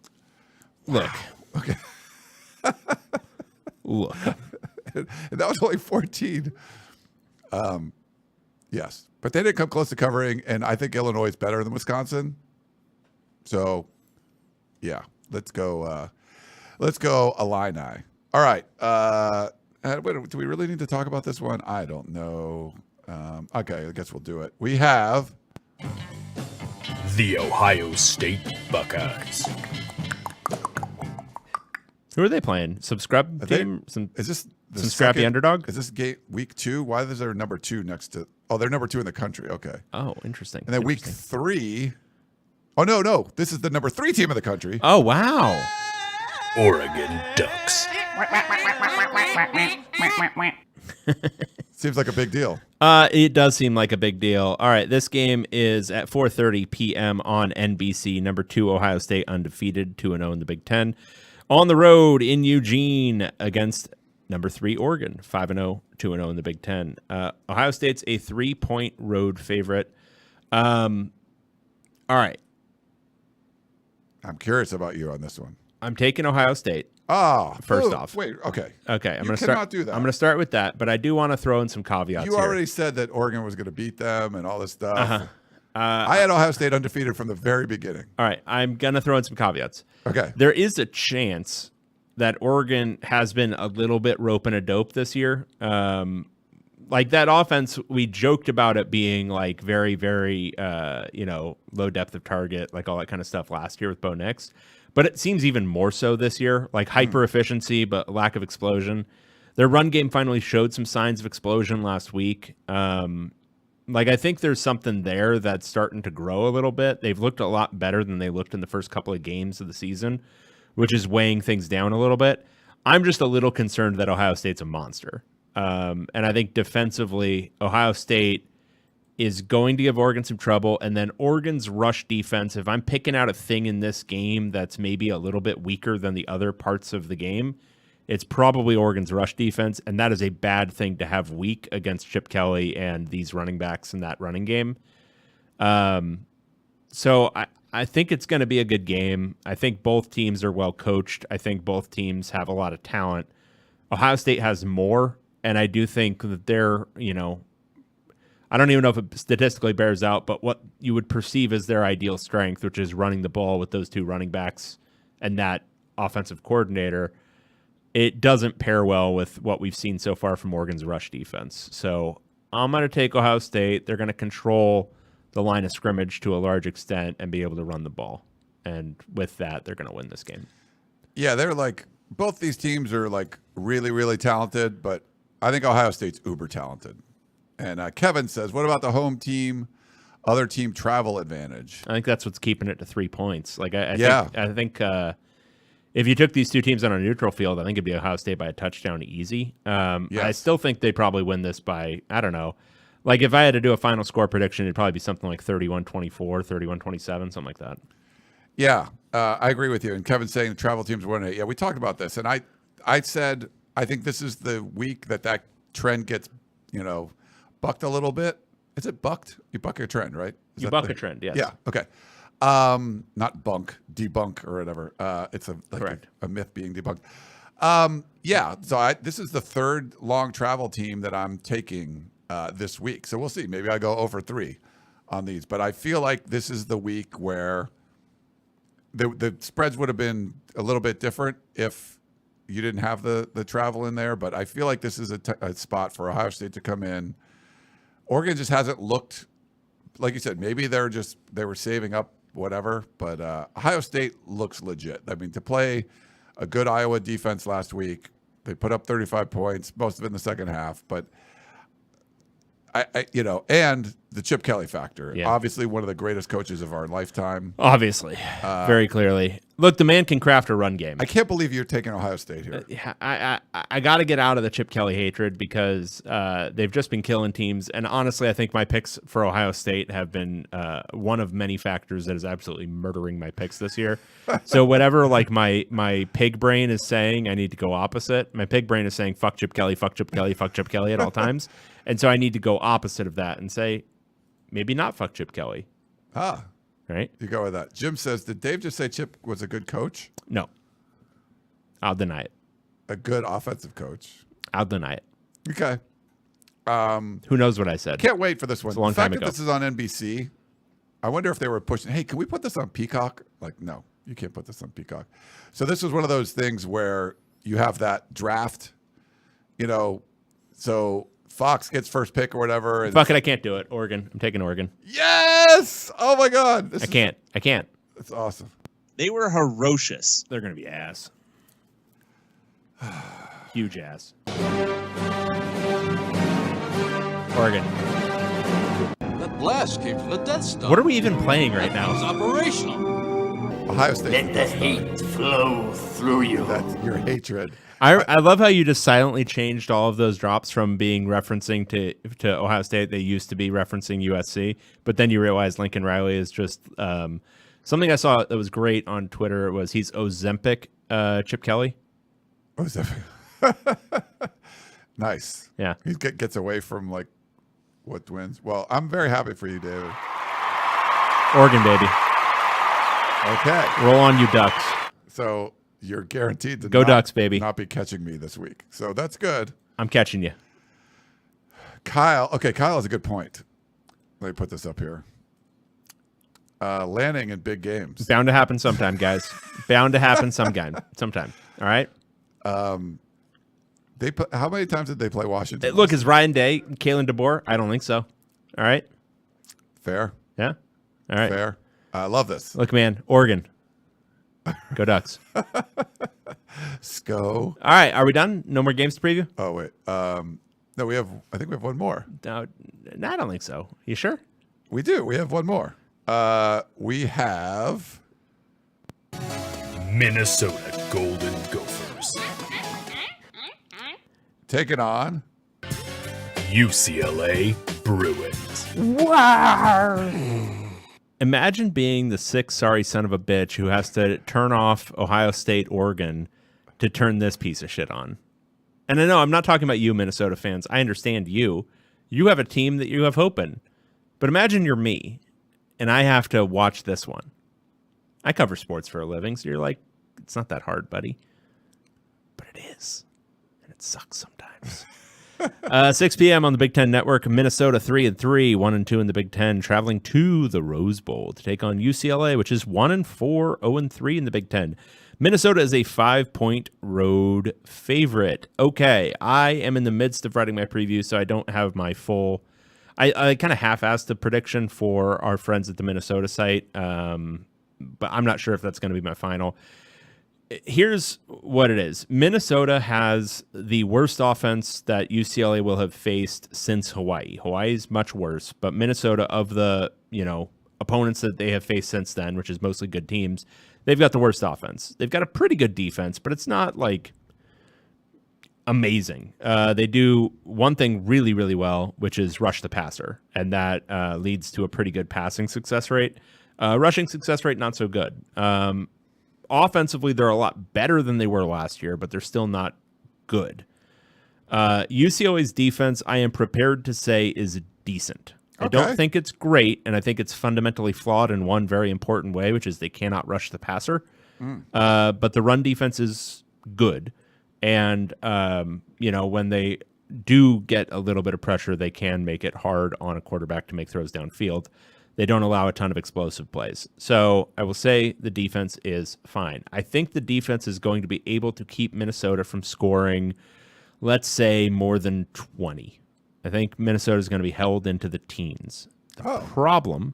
Look. Wow. Okay. Look. And that was only 14. Yes, but they didn't come close to covering, and I think Illinois is better than Wisconsin. So, yeah, let's go Illini. All right. Do we really need to talk about this one? I don't know. Okay, I guess we'll do it. We have the Ohio State Buckeyes. Who are they playing? Some scrub team? Is this some scrappy underdog? Is this week 2? Why is there number 2 next to... Oh, they're number 2 in the country. Okay. Oh, interesting. And then week 3... Oh, no. This is the number 3 team in the country. Oh, wow. Oregon Ducks. Seems like a big deal. It does seem like a big deal. All right, this game is at 4:30 p.m. on NBC. Number 2, Ohio State, undefeated, 2-0 in the Big Ten. On the road in Eugene against number 3, Oregon, 5-0, 2-0 in the Big Ten. Ohio State's a 3-point road favorite. All right. I'm curious about you on this one. I'm taking Ohio State. First off. Wait, okay. Okay, I'm going to do that. I'm going to start with that, but I do want to throw in some caveats You already said that Oregon was going to beat them and all this stuff. Uh-huh. I had Ohio State undefeated from the very beginning. All right, I'm going to throw in some caveats. Okay. There is a chance that Oregon has been a little bit rope and a dope this year. That offense, we joked about it being very, very, low depth of target, all that kind of stuff last year with Bo Nix. But it seems even more so this year, hyper efficiency, but lack of explosion. Their run game finally showed some signs of explosion last week. I think there's something there that's starting to grow a little bit. They've looked a lot better than they looked in the first couple of games of the season, which is weighing things down a little bit. I'm just a little concerned that Ohio State's a monster. And I think defensively, Ohio State is going to give Oregon some trouble. And then Oregon's rush defense, if I'm picking out a thing in this game that's maybe a little bit weaker than the other parts of the game, it's probably Oregon's rush defense. And that is a bad thing to have weak against Chip Kelly and these running backs in that running game. So I think it's going to be a good game. I think both teams are well coached. I think both teams have a lot of talent. Ohio State has more. And I do think that they're, I don't even know if it statistically bears out, but what you would perceive as their ideal strength, which is running the ball with those 2 running backs and that offensive coordinator, it doesn't pair well with what we've seen so far from Oregon's rush defense. So I'm going to take Ohio State. They're going to control the line of scrimmage to a large extent and be able to run the ball. and with that, they're going to win this game. Yeah, they're like both these teams are like really, really talented, but I think Ohio State's uber talented. And Kevin says, what about the home team, other team travel advantage? I think that's what's keeping it to 3 points. Like I think if you took these two teams on a neutral field, I think it'd be Ohio State by a touchdown easy. Yes. I still think they'd probably win this by, I don't know. Like if I had to do a final score prediction, it'd probably be something like 31-24, 31-27, something like that. Yeah, I agree with you. And Kevin's saying the travel teams win it. Yeah, we talked about this. And I said, I think this is the week that trend gets, bucked a little bit. Is it bucked? You buck a trend, right? You buck a trend, yes. Yeah, okay. Not debunk or whatever. It's Correct. a myth being debunked. Yeah, so this is the third long travel team that I'm taking this week. So we'll see. Maybe I go over 3 on these. But I feel like this is the week where the spreads would have been a little bit different if you didn't have the travel in there. But I feel like this is a spot for Ohio State to come in. Oregon just hasn't looked, like you said, maybe they were saving up whatever, but Ohio State looks legit. I mean, to play a good Iowa defense last week, they put up 35 points, most of it in the second half, but and the Chip Kelly factor. Yeah. Obviously one of the greatest coaches of our lifetime. Obviously, very clearly. Look, the man can craft a run game. I can't believe you're taking Ohio State here. I got to get out of the Chip Kelly hatred because they've just been killing teams. And honestly, I think my picks for Ohio State have been one of many factors that is absolutely murdering my picks this year. So whatever like my pig brain is saying, I need to go opposite. My pig brain is saying, fuck Chip Kelly, fuck Chip Kelly, fuck Chip Kelly at all times. And so I need to go opposite of that and say, maybe not fuck Chip Kelly. Right? You go with that. Jim says, did Dave just say Chip was a good coach? No. I'll deny it. A good offensive coach? I'll deny it. Okay. Who knows what I said? Can't wait for this one. It's a long the fact time that ago. this is on NBC, I wonder if they were pushing, hey, can we put this on Peacock? Like, no, you can't put this on Peacock. So this was one of those things where you have that draft, so Fox gets first pick or whatever. And Fuck it, I can't do it. Oregon. I'm taking Oregon. Yes! Oh, my God. I can't. That's awesome. They were ferocious. They're going to be ass. Huge ass. Oregon. That blast came from the Death Star. What are we even playing right It's now? operational. Ohio State. Let the hate flow through you. That's your hatred. I love how you just silently changed all of those drops from being referencing to Ohio State. They used to be referencing USC, but then you realize Lincoln Riley is just something I saw that was great on Twitter was he's Ozempic Chip Kelly. Ozempic. Nice. Yeah. He gets away from like what wins. Well, I'm very happy for you, David. Oregon, baby. Okay. Roll on, you Ducks. So you're guaranteed to Go Ducks, baby. not be catching me this week. So that's good. I'm catching you. Kyle has a good point. Let me put this up here. Landing in big games. Bound to happen sometime, guys. Bound to happen sometime. All right? How many times did they play Washington? Look, is Ryan Day, Kalen DeBoer? I don't think so. All right? Fair. Yeah? All right. Fair. I love this. Look, man, Oregon. Go Ducks. Sco. All right, are we done? No more games to preview? Oh, wait. No, I think we have one more. No, I don't think so. You sure? We do. We have one more. We have Minnesota Golden Gophers. taken on UCLA Bruins. Imagine being the sick, sorry son of a bitch who has to turn off Ohio State, Oregon to turn this piece of shit on. And I know I'm not talking about you, Minnesota fans. I understand you. You have a team that you have hope in. But imagine you're me, and I have to watch this one. I cover sports for a living, so you're like, it's not that hard, buddy. But it is. And it sucks sometimes. 6 p.m. on the Big Ten Network. Minnesota 3-3, 1-2 in the Big Ten, traveling to the Rose Bowl to take on UCLA, which is 1-4, 0-3 in the Big Ten. Minnesota is a 5-point road favorite. Okay, I am in the midst of writing my preview, so I don't have my full. I kind of half-assed the prediction for our friends at the Minnesota site. but I'm not sure if that's going to be my final. Here's what it is. Minnesota has the worst offense that UCLA will have faced since Hawaii. Hawaii is much worse, but Minnesota, of the, opponents that they have faced since then, which is mostly good teams, they've got the worst offense. They've got a pretty good defense, but it's not like amazing. They do one thing really, really well, which is rush the passer, and that leads to a pretty good passing success rate. Rushing success rate, not so good. Offensively, they're a lot better than they were last year, but they're still not good. UCLA's defense, I am prepared to say, is decent. Okay. I don't think it's great, and I think it's fundamentally flawed in one very important way, which is they cannot rush the passer. But the run defense is good. And, when they do get a little bit of pressure, they can make it hard on a quarterback to make throws downfield. They don't allow a ton of explosive plays. So I will say the defense is fine. I think the defense is going to be able to keep Minnesota from scoring, let's say, more than 20. I think Minnesota is going to be held into the teens. The problem,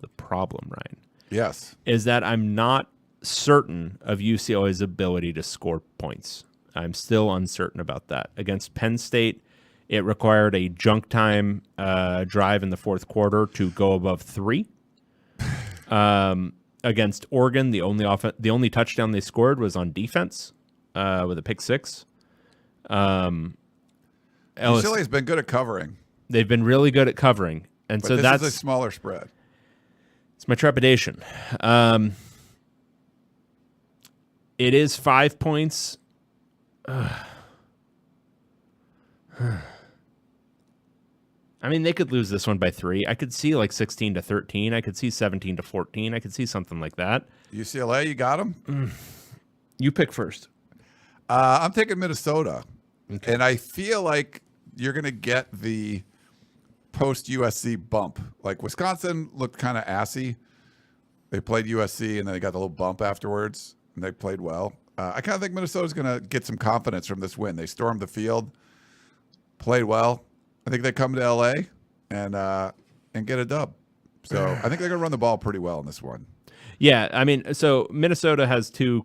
Ryan, yes, is that I'm not certain of UCLA's ability to score points. I'm still uncertain about that. Against Penn State, it required a junk time drive in the fourth quarter to go above 3. Against Oregon, the only touchdown they scored was on defense with a pick 6. UCLA's been good at covering. They've been really good at covering, and but so this is a smaller spread. It's my trepidation. It is 5 points. I mean, they could lose this one by 3. I could see like 16-13. I could see 17-14. I could see something like that. UCLA, you got them? You pick first. I'm taking Minnesota. Okay. And I feel like you're going to get the post-USC bump. Like Wisconsin looked kind of assy. They played USC, and then they got the little bump afterwards, and they played well. I kind of think Minnesota's going to get some confidence from this win. They stormed the field, played well. I think they come to LA and get a dub. So I think they're going to run the ball pretty well in this one. Yeah, I mean, so Minnesota has 2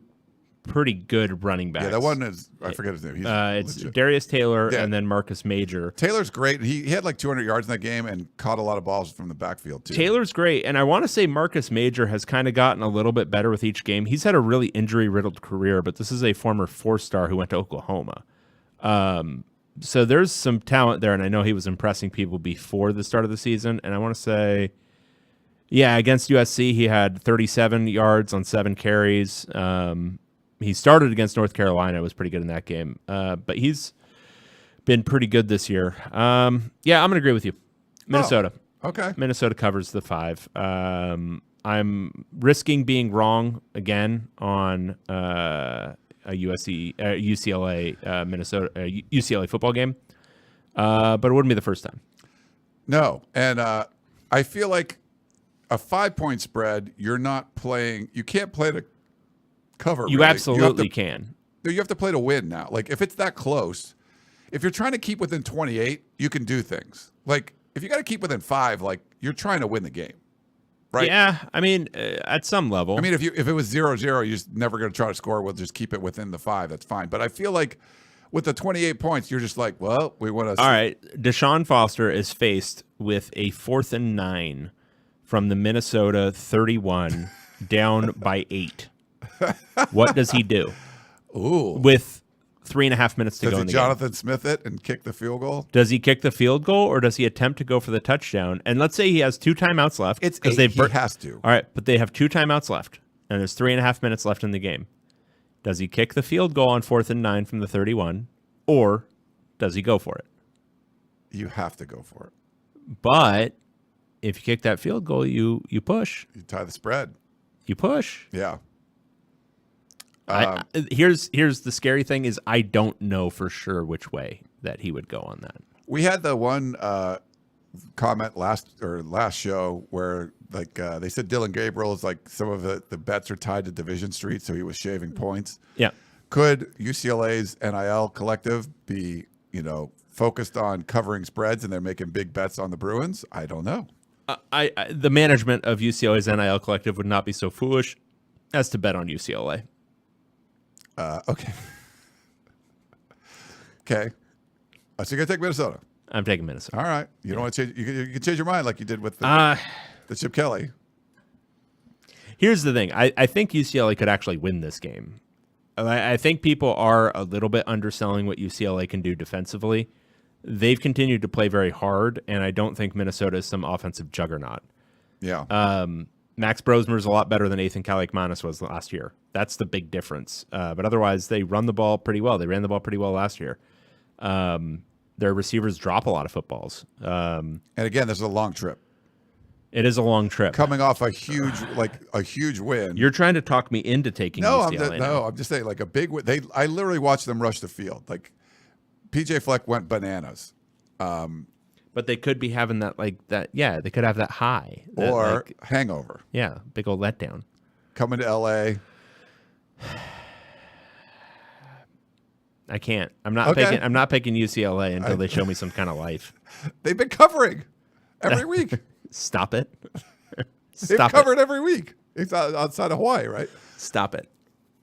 pretty good running backs. Yeah, that one is, I forget his name. He's it's legit. Darius Taylor and then Marcus Major. Taylor's great. He had like 200 yards in that game and caught a lot of balls from the backfield too. Taylor's great, and I want to say Marcus Major has kind of gotten a little bit better with each game. He's had a really injury-riddled career, but this is a former 4-star who went to Oklahoma. So there's some talent there, and I know he was impressing people before the start of the season, and I want to say, yeah, against USC, he had 37 yards on 7 carries. He started against North Carolina, was pretty good in that game. But he's been pretty good this year. Yeah, I'm going to agree with you. Minnesota. Oh, okay. Minnesota covers the 5. I'm risking being wrong again on a UCLA Minnesota UCLA football game. But it wouldn't be the first time. No. And I feel like a 5-point spread, you can't play to cover. You really. absolutely can. You have to play to win now. Like if it's that close, if you're trying to keep within 28, you can do things. Like if you got to keep within 5, like you're trying to win the game, right? Yeah, I mean, at some level. I mean, if it was 0-0, you're just never going to try to score. We'll just keep it within the 5. That's fine. But I feel like with the 28 points, you're just like, well, we want to. All right, Deshaun Foster is faced with a 4th and 9 from the Minnesota 31, down by 8. What does he do? Ooh. With 3.5 minutes to go in the Jonathan game. Smith it and kick the field goal? Does he kick the field goal, or does he attempt to go for the touchdown? And let's say he has 2 timeouts left. It's 8. He has to. All right, but they have 2 timeouts left, and there's 3.5 minutes left in the game. Does he kick the field goal on 4th and 9 from the 31, or does he go for it? You have to go for it. But if you kick that field goal, you push. You tie the spread. You push. Yeah. Here's the scary thing is I don't know for sure which way that he would go on that. We had the one comment last show where like they said Dylan Gabriel is like some of the bets are tied to Division Street, so he was shaving points. Yeah. Could UCLA's NIL collective be focused on covering spreads and they're making big bets on the Bruins? I don't know. The management of UCLA's NIL collective would not be so foolish as to bet on UCLA. Okay. Okay. So you're gonna take Minnesota. I'm taking Minnesota. All right. You don't want to change. You can change your mind like you did with the Chip Kelly. Here's the thing. I think UCLA could actually win this game. I think people are a little bit underselling what UCLA can do defensively. They've continued to play very hard, and I don't think Minnesota is some offensive juggernaut. Yeah. Max Brosmer is a lot better than Ethan Kaliakmanis was last year. That's the big difference. But otherwise, they run the ball pretty well. They ran the ball pretty well last year. Their receivers drop a lot of footballs. And again, this is a long trip. It is a long trip. Coming off a huge win. You're trying to talk me into taking UCLA. I'm just saying like a big win. I literally watched them rush the field. Like PJ Fleck went bananas. But they could be having that. Yeah, they could have that high or hangover. Yeah, big old letdown. Coming to LA. I can't. I'm not picking UCLA until they show me some kind of life. They've been covering every week. Stop it. They've covered every week. It's outside of Hawaii, right? Stop it.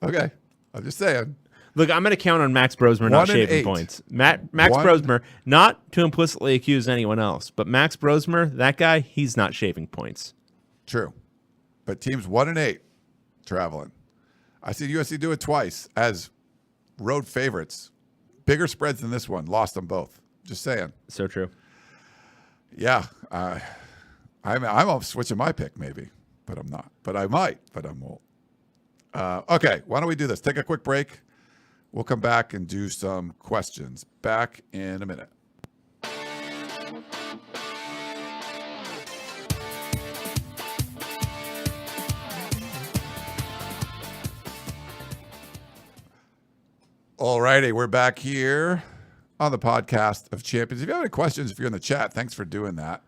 Okay. I'm just saying. Look, I'm going to count on Max Brosmer not shaving points. Max Brosmer, not to implicitly accuse anyone else, but Max Brosmer, that guy, he's not shaving points. True. But teams 1-8 traveling. I see USC do it twice as road favorites. Bigger spreads than this one. Lost them both. Just saying. So true. Yeah. I'm switching my pick maybe, but I'm not. But I might, but I won't. Okay. Why don't we do this? Take a quick break. We'll come back and do some questions. Back in a minute. All righty, we're back here on the podcast of champions. If you have any questions, if you're in the chat, thanks for doing that.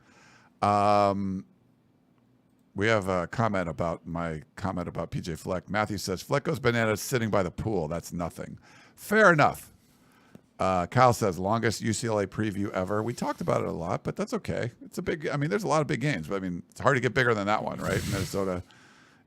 We have a comment about my comment about PJ Fleck. Matthew says, Fleck goes bananas sitting by the pool. That's nothing. Fair enough. Kyle says, longest UCLA preview ever. We talked about it a lot, but that's okay. It's a big, there's a lot of big games, but it's hard to get bigger than that one, right? Minnesota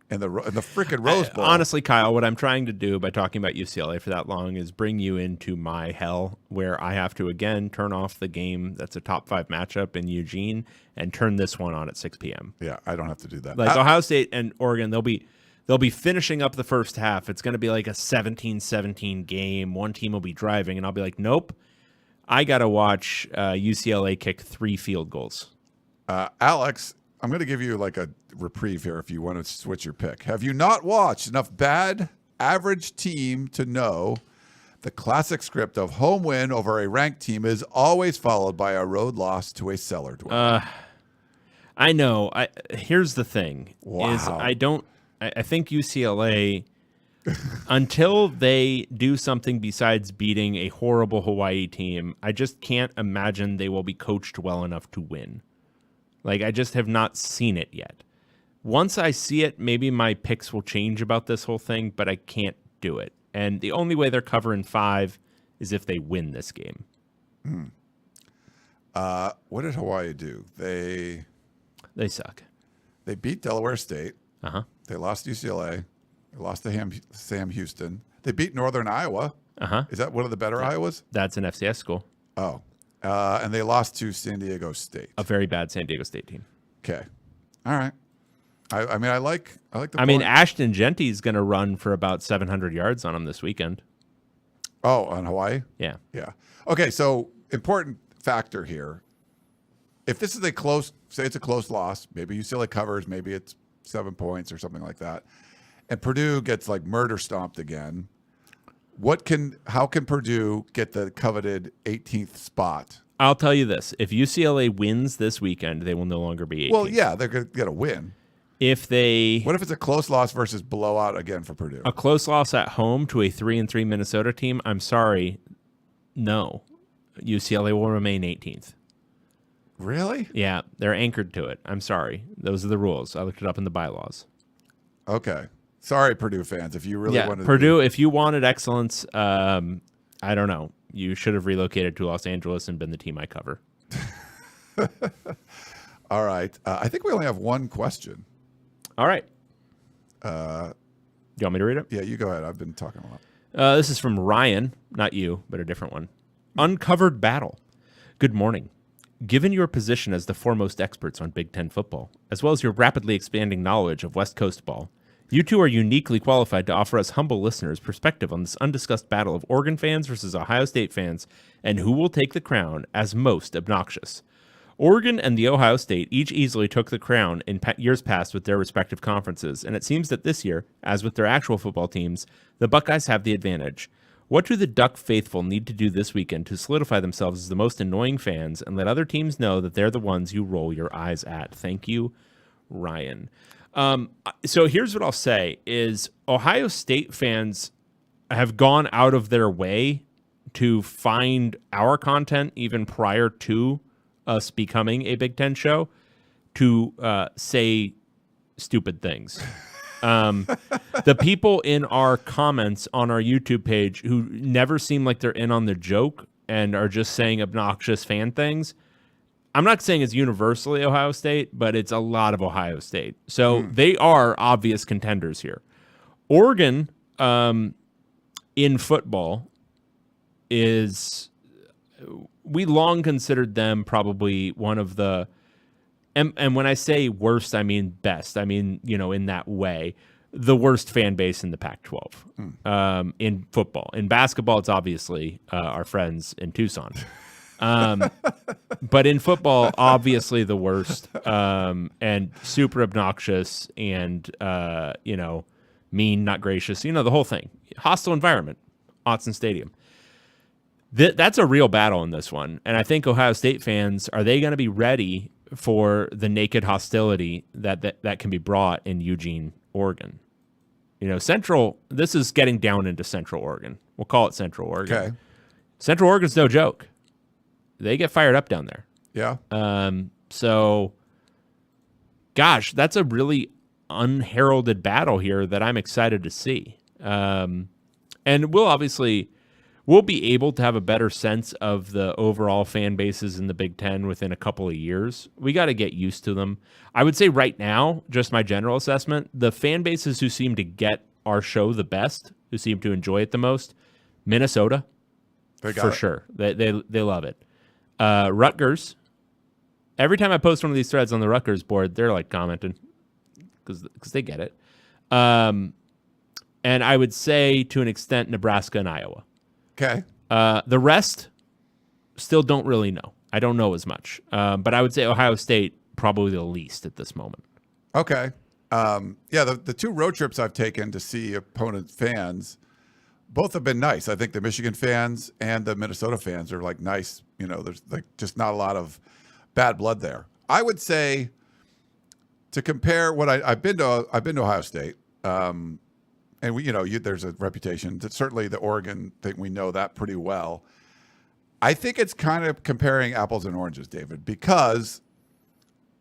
in the freaking Rose Bowl. Honestly, Kyle, what I'm trying to do by talking about UCLA for that long is bring you into my hell where I have to, again, turn off the game that's a top 5 matchup in Eugene and turn this one on at 6 p.m. Yeah, I don't have to do that. Like Ohio State and Oregon, they'll be finishing up the first half. It's going to be like a 17-17 game. One team will be driving, and I'll be like, nope, I got to watch UCLA kick 3 field goals. Alex, I'm going to give you like a reprieve here if you want to switch your pick. Have you not watched enough bad average team to know the classic script of home win over a ranked team is always followed by a road loss to a cellar dweller? I know. Here's the thing. Wow. I think UCLA, until they do something besides beating a horrible Hawaii team, I just can't imagine they will be coached well enough to win. Like, I just have not seen it yet. Once I see it, maybe my picks will change about this whole thing, but I can't do it. And the only way they're covering 5 is if they win this game. What did Hawaii do? They suck. They beat Delaware State. Uh-huh. They lost UCLA. They lost to Sam Houston. They beat Northern Iowa. Uh-huh. Is that one of the better Iowas? That's an FCS school. Oh. And they lost to San Diego State. A very bad San Diego State team. Okay. All right. I like the point. Ashton Genty's going to run for about 700 yards on him this weekend. Oh, on Hawaii? Yeah. Yeah. Okay, so important factor here. If this is say it's a close loss, maybe UCLA covers, maybe it's 7 points or something like that, and Purdue gets like murder stomped again, how can Purdue get the coveted 18th spot? I'll tell you this. If UCLA wins this weekend, they will no longer be 18th. Well, yeah, they're going to get a win. What if it's a close loss versus blowout again for Purdue? A close loss at home to a 3-3 Minnesota team, I'm sorry. No. UCLA will remain 18th. Really? Yeah, they're anchored to it. I'm sorry. Those are the rules. I looked it up in the bylaws. Okay. Sorry, Purdue fans, if you really wanted Purdue, if you wanted excellence, I don't know. You should have relocated to Los Angeles and been the team I cover. All right. I think we only have one question. All right. Do you want me to read it? Yeah, you go ahead. I've been talking a lot. This is from Ryan, not you, but a different one. Uncovered Battle. Good morning. Given your position as the foremost experts on Big Ten football, as well as your rapidly expanding knowledge of West Coast ball, you two are uniquely qualified to offer us humble listeners perspective on this undiscussed battle of Oregon fans versus Ohio State fans and who will take the crown as most obnoxious. Oregon and the Ohio State each easily took the crown in years past with their respective conferences, and it seems that this year, as with their actual football teams, the Buckeyes have the advantage. What do the Duck faithful need to do this weekend to solidify themselves as the most annoying fans and let other teams know that they're the ones you roll your eyes at? Thank you, Ryan. So here's what I'll say is Ohio State fans have gone out of their way to find our content even prior to us becoming a Big Ten show to say stupid things. The people in our comments on our YouTube page who never seem like they're in on the joke and are just saying obnoxious fan things, I'm not saying it's universally Ohio State, but it's a lot of Ohio State. So they are obvious contenders here. Oregon in football is, we long considered them probably one of the, and when I say worst, I mean best. I mean, in that way, the worst fan base in the Pac-12 in football. In basketball, it's obviously our friends in Tucson. But in football, obviously the worst and super obnoxious and, mean, not gracious, the whole thing. Hostile environment, Autzen Stadium. That's a real battle in this one. And I think Ohio State fans, are they going to be ready for the naked hostility that can be brought in Eugene, Oregon? Central, this is getting down into Central Oregon. We'll call it Central Oregon. Okay. Central Oregon's no joke. They get fired up down there. Yeah. So, gosh, that's a really unheralded battle here that I'm excited to see. And we'll be able to have a better sense of the overall fan bases in the Big Ten within a couple of years. We got to get used to them. I would say right now, just my general assessment, the fan bases who seem to get our show the best, who seem to enjoy it the most, Minnesota, for sure. They love it. Rutgers. Every time I post one of these threads on the Rutgers board, they're like commenting because they get it. And I would say to an extent, Nebraska and Iowa. Okay. The rest still don't really know. I don't know as much. But I would say Ohio State probably the least at this moment. Okay. The two road trips I've taken to see opponent fans, both have been nice. I think the Michigan fans and the Minnesota fans are like nice. There's like just not a lot of bad blood there. I would say to compare what I've been to Ohio State. And there's a reputation. Certainly the Oregon thing, we know that pretty well. I think it's kind of comparing apples and oranges, David, because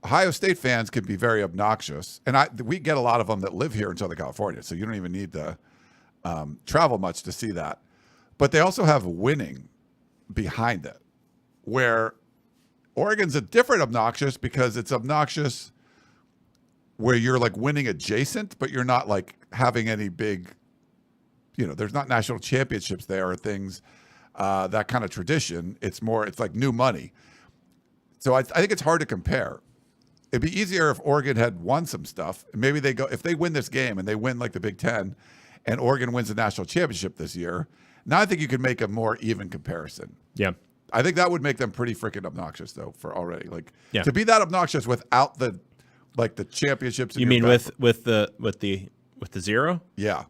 Ohio State fans can be very obnoxious, and we get a lot of them that live here in Southern California, so you don't even need to travel much to see that. But they also have winning behind it, where Oregon's a different obnoxious because it's obnoxious where you're like winning adjacent, but you're not like having any big, there's not national championships there or things, that kind of tradition. It's like new money. So I think it's hard to compare. It'd be easier if Oregon had won some stuff. Maybe if they win this game and they win like the Big Ten and Oregon wins the national championship this year. Now I think you could make a more even comparison. Yeah. I think that would make them pretty freaking obnoxious though for already. To be that obnoxious without the championships. You mean with the zero? Yeah.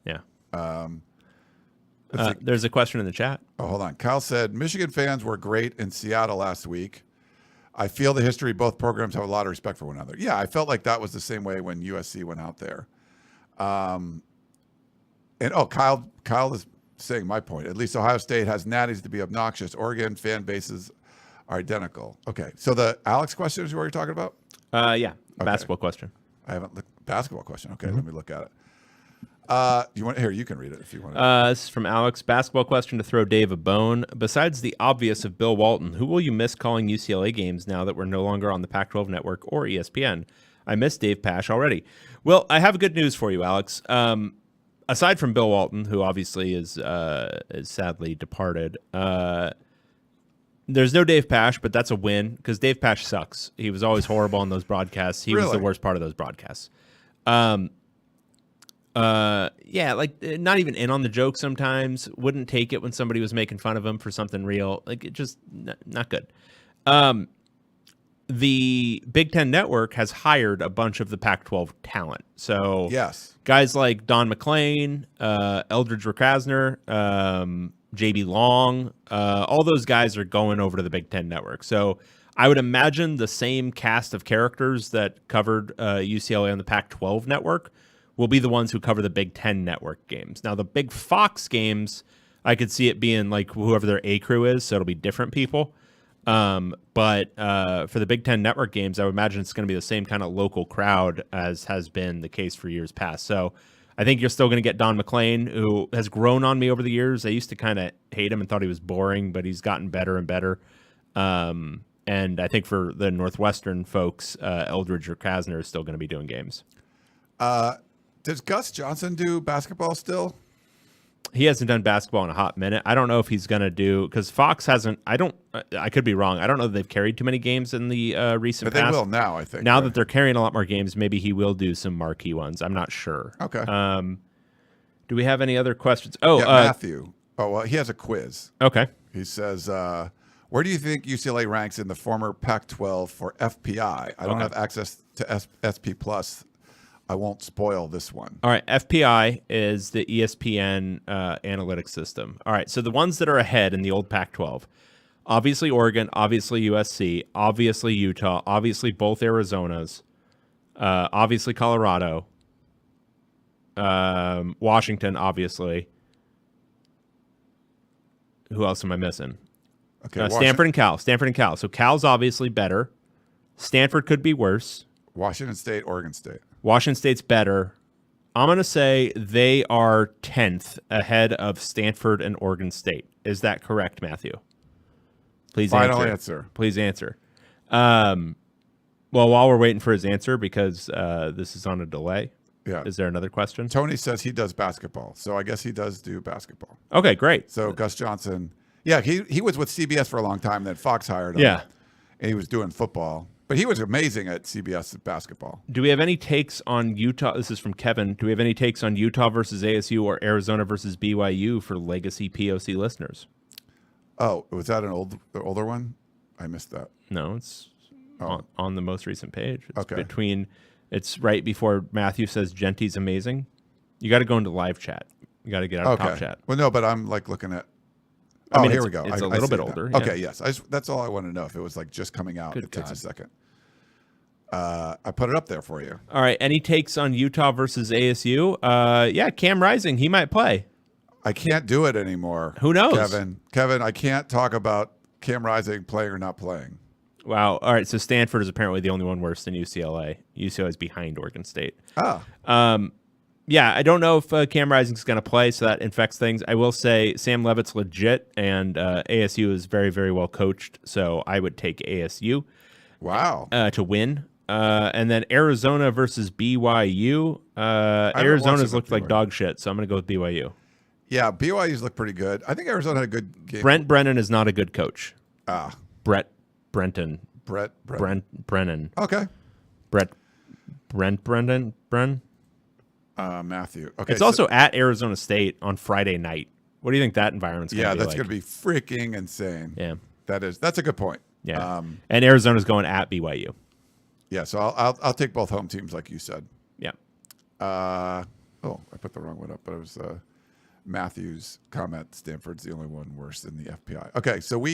Yeah. There's a question in the chat. Oh, hold on. Kyle said, Michigan fans were great in Seattle last week. I feel the history of both programs have a lot of respect for one another. Yeah, I felt like that was the same way when USC went out there. Kyle is saying my point. At least Ohio State has natties to be obnoxious. Oregon fan bases are identical. Okay, so the Alex question is what you're talking about? Yeah, basketball question. I haven't looked. Basketball question. Okay, Let me look at it. You want here? You can read it if you want. This is from Alex. Basketball question to throw Dave a bone. Besides the obvious of Bill Walton, who will you miss calling UCLA games now that we're no longer on the Pac-12 network or ESPN? I miss Dave Pash already. Well, I have good news for you, Alex. Aside from Bill Walton, who obviously is sadly departed, there's no Dave Pash, but that's a win because Dave Pash sucks. He was always horrible on those broadcasts. He was the worst part of those broadcasts. Yeah, like not even in on the joke sometimes. Wouldn't take it when somebody was making fun of him for something real. Like it just not good. The Big Ten Network has hired a bunch of the Pac-12 talent. So Yes. guys like Don McClain, Eldridge Rakasner, JB Long, all those guys are going over to the Big Ten Network. So I would imagine the same cast of characters that covered UCLA on the Pac-12 network will be the ones who cover the Big Ten Network games. Now, the Big Fox games, I could see it being like whoever their A crew is, so it'll be different people. But for the Big Ten Network games, I would imagine it's going to be the same kind of local crowd as has been the case for years past. So I think you're still going to get Don McClain, who has grown on me over the years. I used to kind of hate him and thought he was boring, but he's gotten better and better. And I think for the Northwestern folks, Eldridge or Krasner is still going to be doing games. Does Gus Johnson do basketball still? He hasn't done basketball in a hot minute. I don't know if he's going to do, because Fox hasn't, I could be wrong. I don't know that they've carried too many games in the recent past. But they will now, I think. Now that they're carrying a lot more games, maybe he will do some marquee ones. I'm not sure. Okay. Do we have any other questions? Oh, Matthew. Oh, well, he has a quiz. Okay. He says, where do you think UCLA ranks in the former Pac-12 for FPI? I don't have access to SP+. I won't spoil this one. All right. FPI is the ESPN analytics system. All right. So the ones that are ahead in the old Pac-12, obviously Oregon, obviously USC, obviously Utah, obviously both Arizonas, obviously Colorado, Washington, obviously. Who else am I missing? Okay, Stanford and Cal. Stanford and Cal. So Cal's obviously better. Stanford could be worse. Washington State, Oregon State. Washington State's better. I'm going to say they are 10th ahead of Stanford and Oregon State. Is that correct, Matthew? Please answer. Final answer. Please answer. Well, while we're waiting for his answer, because this is on a delay, is there another question? Tony says he does basketball, so I guess he does do basketball. Okay, great. So Gus Johnson, he was with CBS for a long time, then Fox hired him. Yeah. And he was doing football. But he was amazing at CBS basketball. Do we have any takes on Utah? This is from Kevin. Do we have any takes on Utah versus ASU or Arizona versus BYU for legacy POC listeners? Oh, was that an older one? I missed that. No, it's on the most recent page. It's okay. It's right before Matthew says Genty's amazing. You got to go into live chat. You got to get out of top chat. Well, no, but I'm like looking at. I mean, here we go. It's a little bit older. Okay, yes. That's all I want to know. If it was like just coming out, it takes a second. I put it up there for you. All right. Any takes on Utah versus ASU? Yeah, Cam Rising, he might play. I can't do it anymore. Who knows? Kevin, I can't talk about Cam Rising playing or not playing. Wow. All right. So Stanford is apparently the only one worse than UCLA. UCLA is behind Oregon State. Yeah, I don't know if Cam Rising's going to play, so that infects things. I will say Sam Levitt's legit, and ASU is very, very well coached, so I would take ASU. Wow. To win. And then Arizona versus BYU. Arizona's looked like dog shit, so I'm going to go with BYU. Yeah, BYU's looked pretty good. I think Arizona had a good game. Brent Brennan is not a good coach. Brent Brennan. Okay. Brent Brennan. Matthew. Okay. It's also at Arizona State on Friday night. What do you think that environment's going to be like? Yeah, that's going to be freaking insane. Yeah. That's a good point. Yeah. And Arizona's going at BYU. Yeah, so I'll take both home teams like you said. Yeah. I put the wrong one up, but it was Matthew's comment. Stanford's the only one worse than the FPI. Okay, so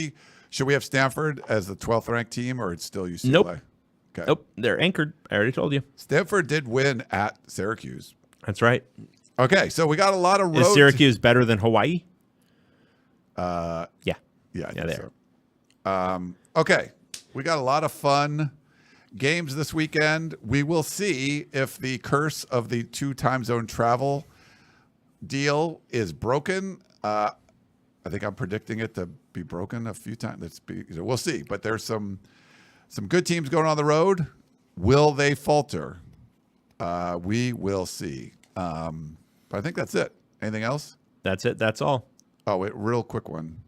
should we have Stanford as the 12th ranked team, or it's still UCLA? Nope. Okay. Nope, they're anchored. I already told you. Stanford did win at Syracuse. That's right. Okay, so we got a lot of road. Is Syracuse better than Hawaii? Yeah. Yeah, I think there. so. Okay, we got a lot of fun games this weekend. We will see if the curse of the 2 time zone travel deal is broken. I think I'm predicting it to be broken a few times. We'll see. But there's some good teams going on the road. Will they falter? We will see. But I think that's it. Anything else? That's it. That's all. Oh, wait, real quick one.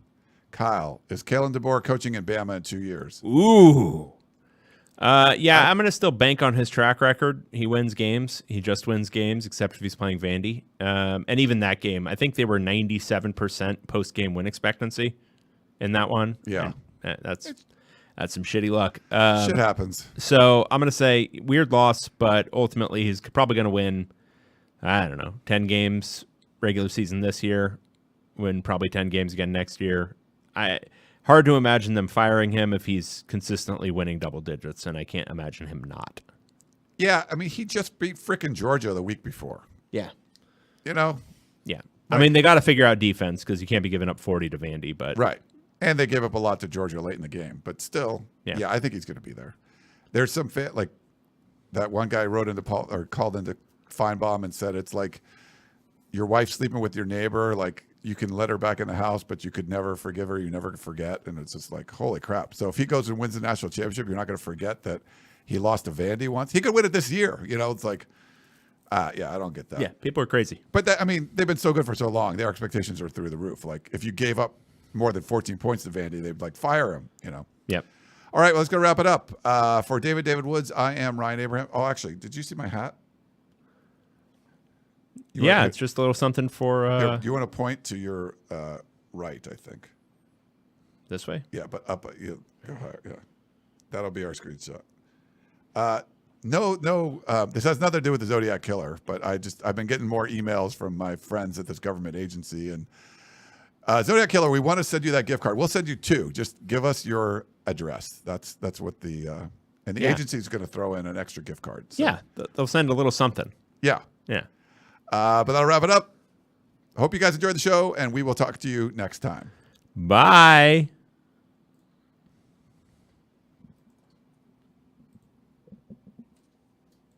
Kyle, is Kalen DeBoer coaching in Bama in 2 years? Ooh. Yeah, I'm going to still bank on his track record. He wins games. He just wins games, except if he's playing Vandy. And even that game, I think they were 97% post-game win expectancy in that one. Yeah. And that's some shitty luck. Shit happens. So I'm going to say weird loss, but ultimately he's probably going to win, I don't know, 10 games regular season this year, win probably 10 games again next year. Hard to imagine them firing him if he's consistently winning double digits, and I can't imagine him not. Yeah, I mean, he just beat frickin' Georgia the week before. Yeah. You know? Yeah. I mean, they got to figure out defense because you can't be giving up 40 to Vandy, but... Right. And they gave up a lot to Georgia late in the game. But still, yeah I think he's going to be there. There's some like that one guy wrote into Paul or called into Feinbaum and said it's like your wife sleeping with your neighbor, like you can let her back in the house, but you could never forgive her. You never forget. And it's just like, holy crap. So if he goes and wins the national championship, you're not going to forget that he lost to Vandy once. He could win it this year. You know, it's like, yeah, I don't get that. Yeah, people are crazy. But I mean, they've been so good for so long. Their expectations are through the roof. Like if you gave up more than 14 points to Vandy, they'd like fire him, you know? Yep. All right, well, let's go wrap it up. For David Woods, I am Ryan Abraham. Oh, actually, did you see my hat? It's just a little something for... Here, do you want to point to your right, I think? This way? Yeah, but up. Go higher. Yeah. That'll be our screenshot. No, this has nothing to do with the Zodiac Killer, but I've been getting more emails from my friends at this government agency, and Zodiac Killer, we want to send you that gift card. We'll send you 2. Just give us your address. That's what the agency is going to throw in an extra gift card. So. Yeah, they'll send a little something. Yeah. Yeah. But that'll wrap it up. Hope you guys enjoyed the show, and we will talk to you next time. Bye.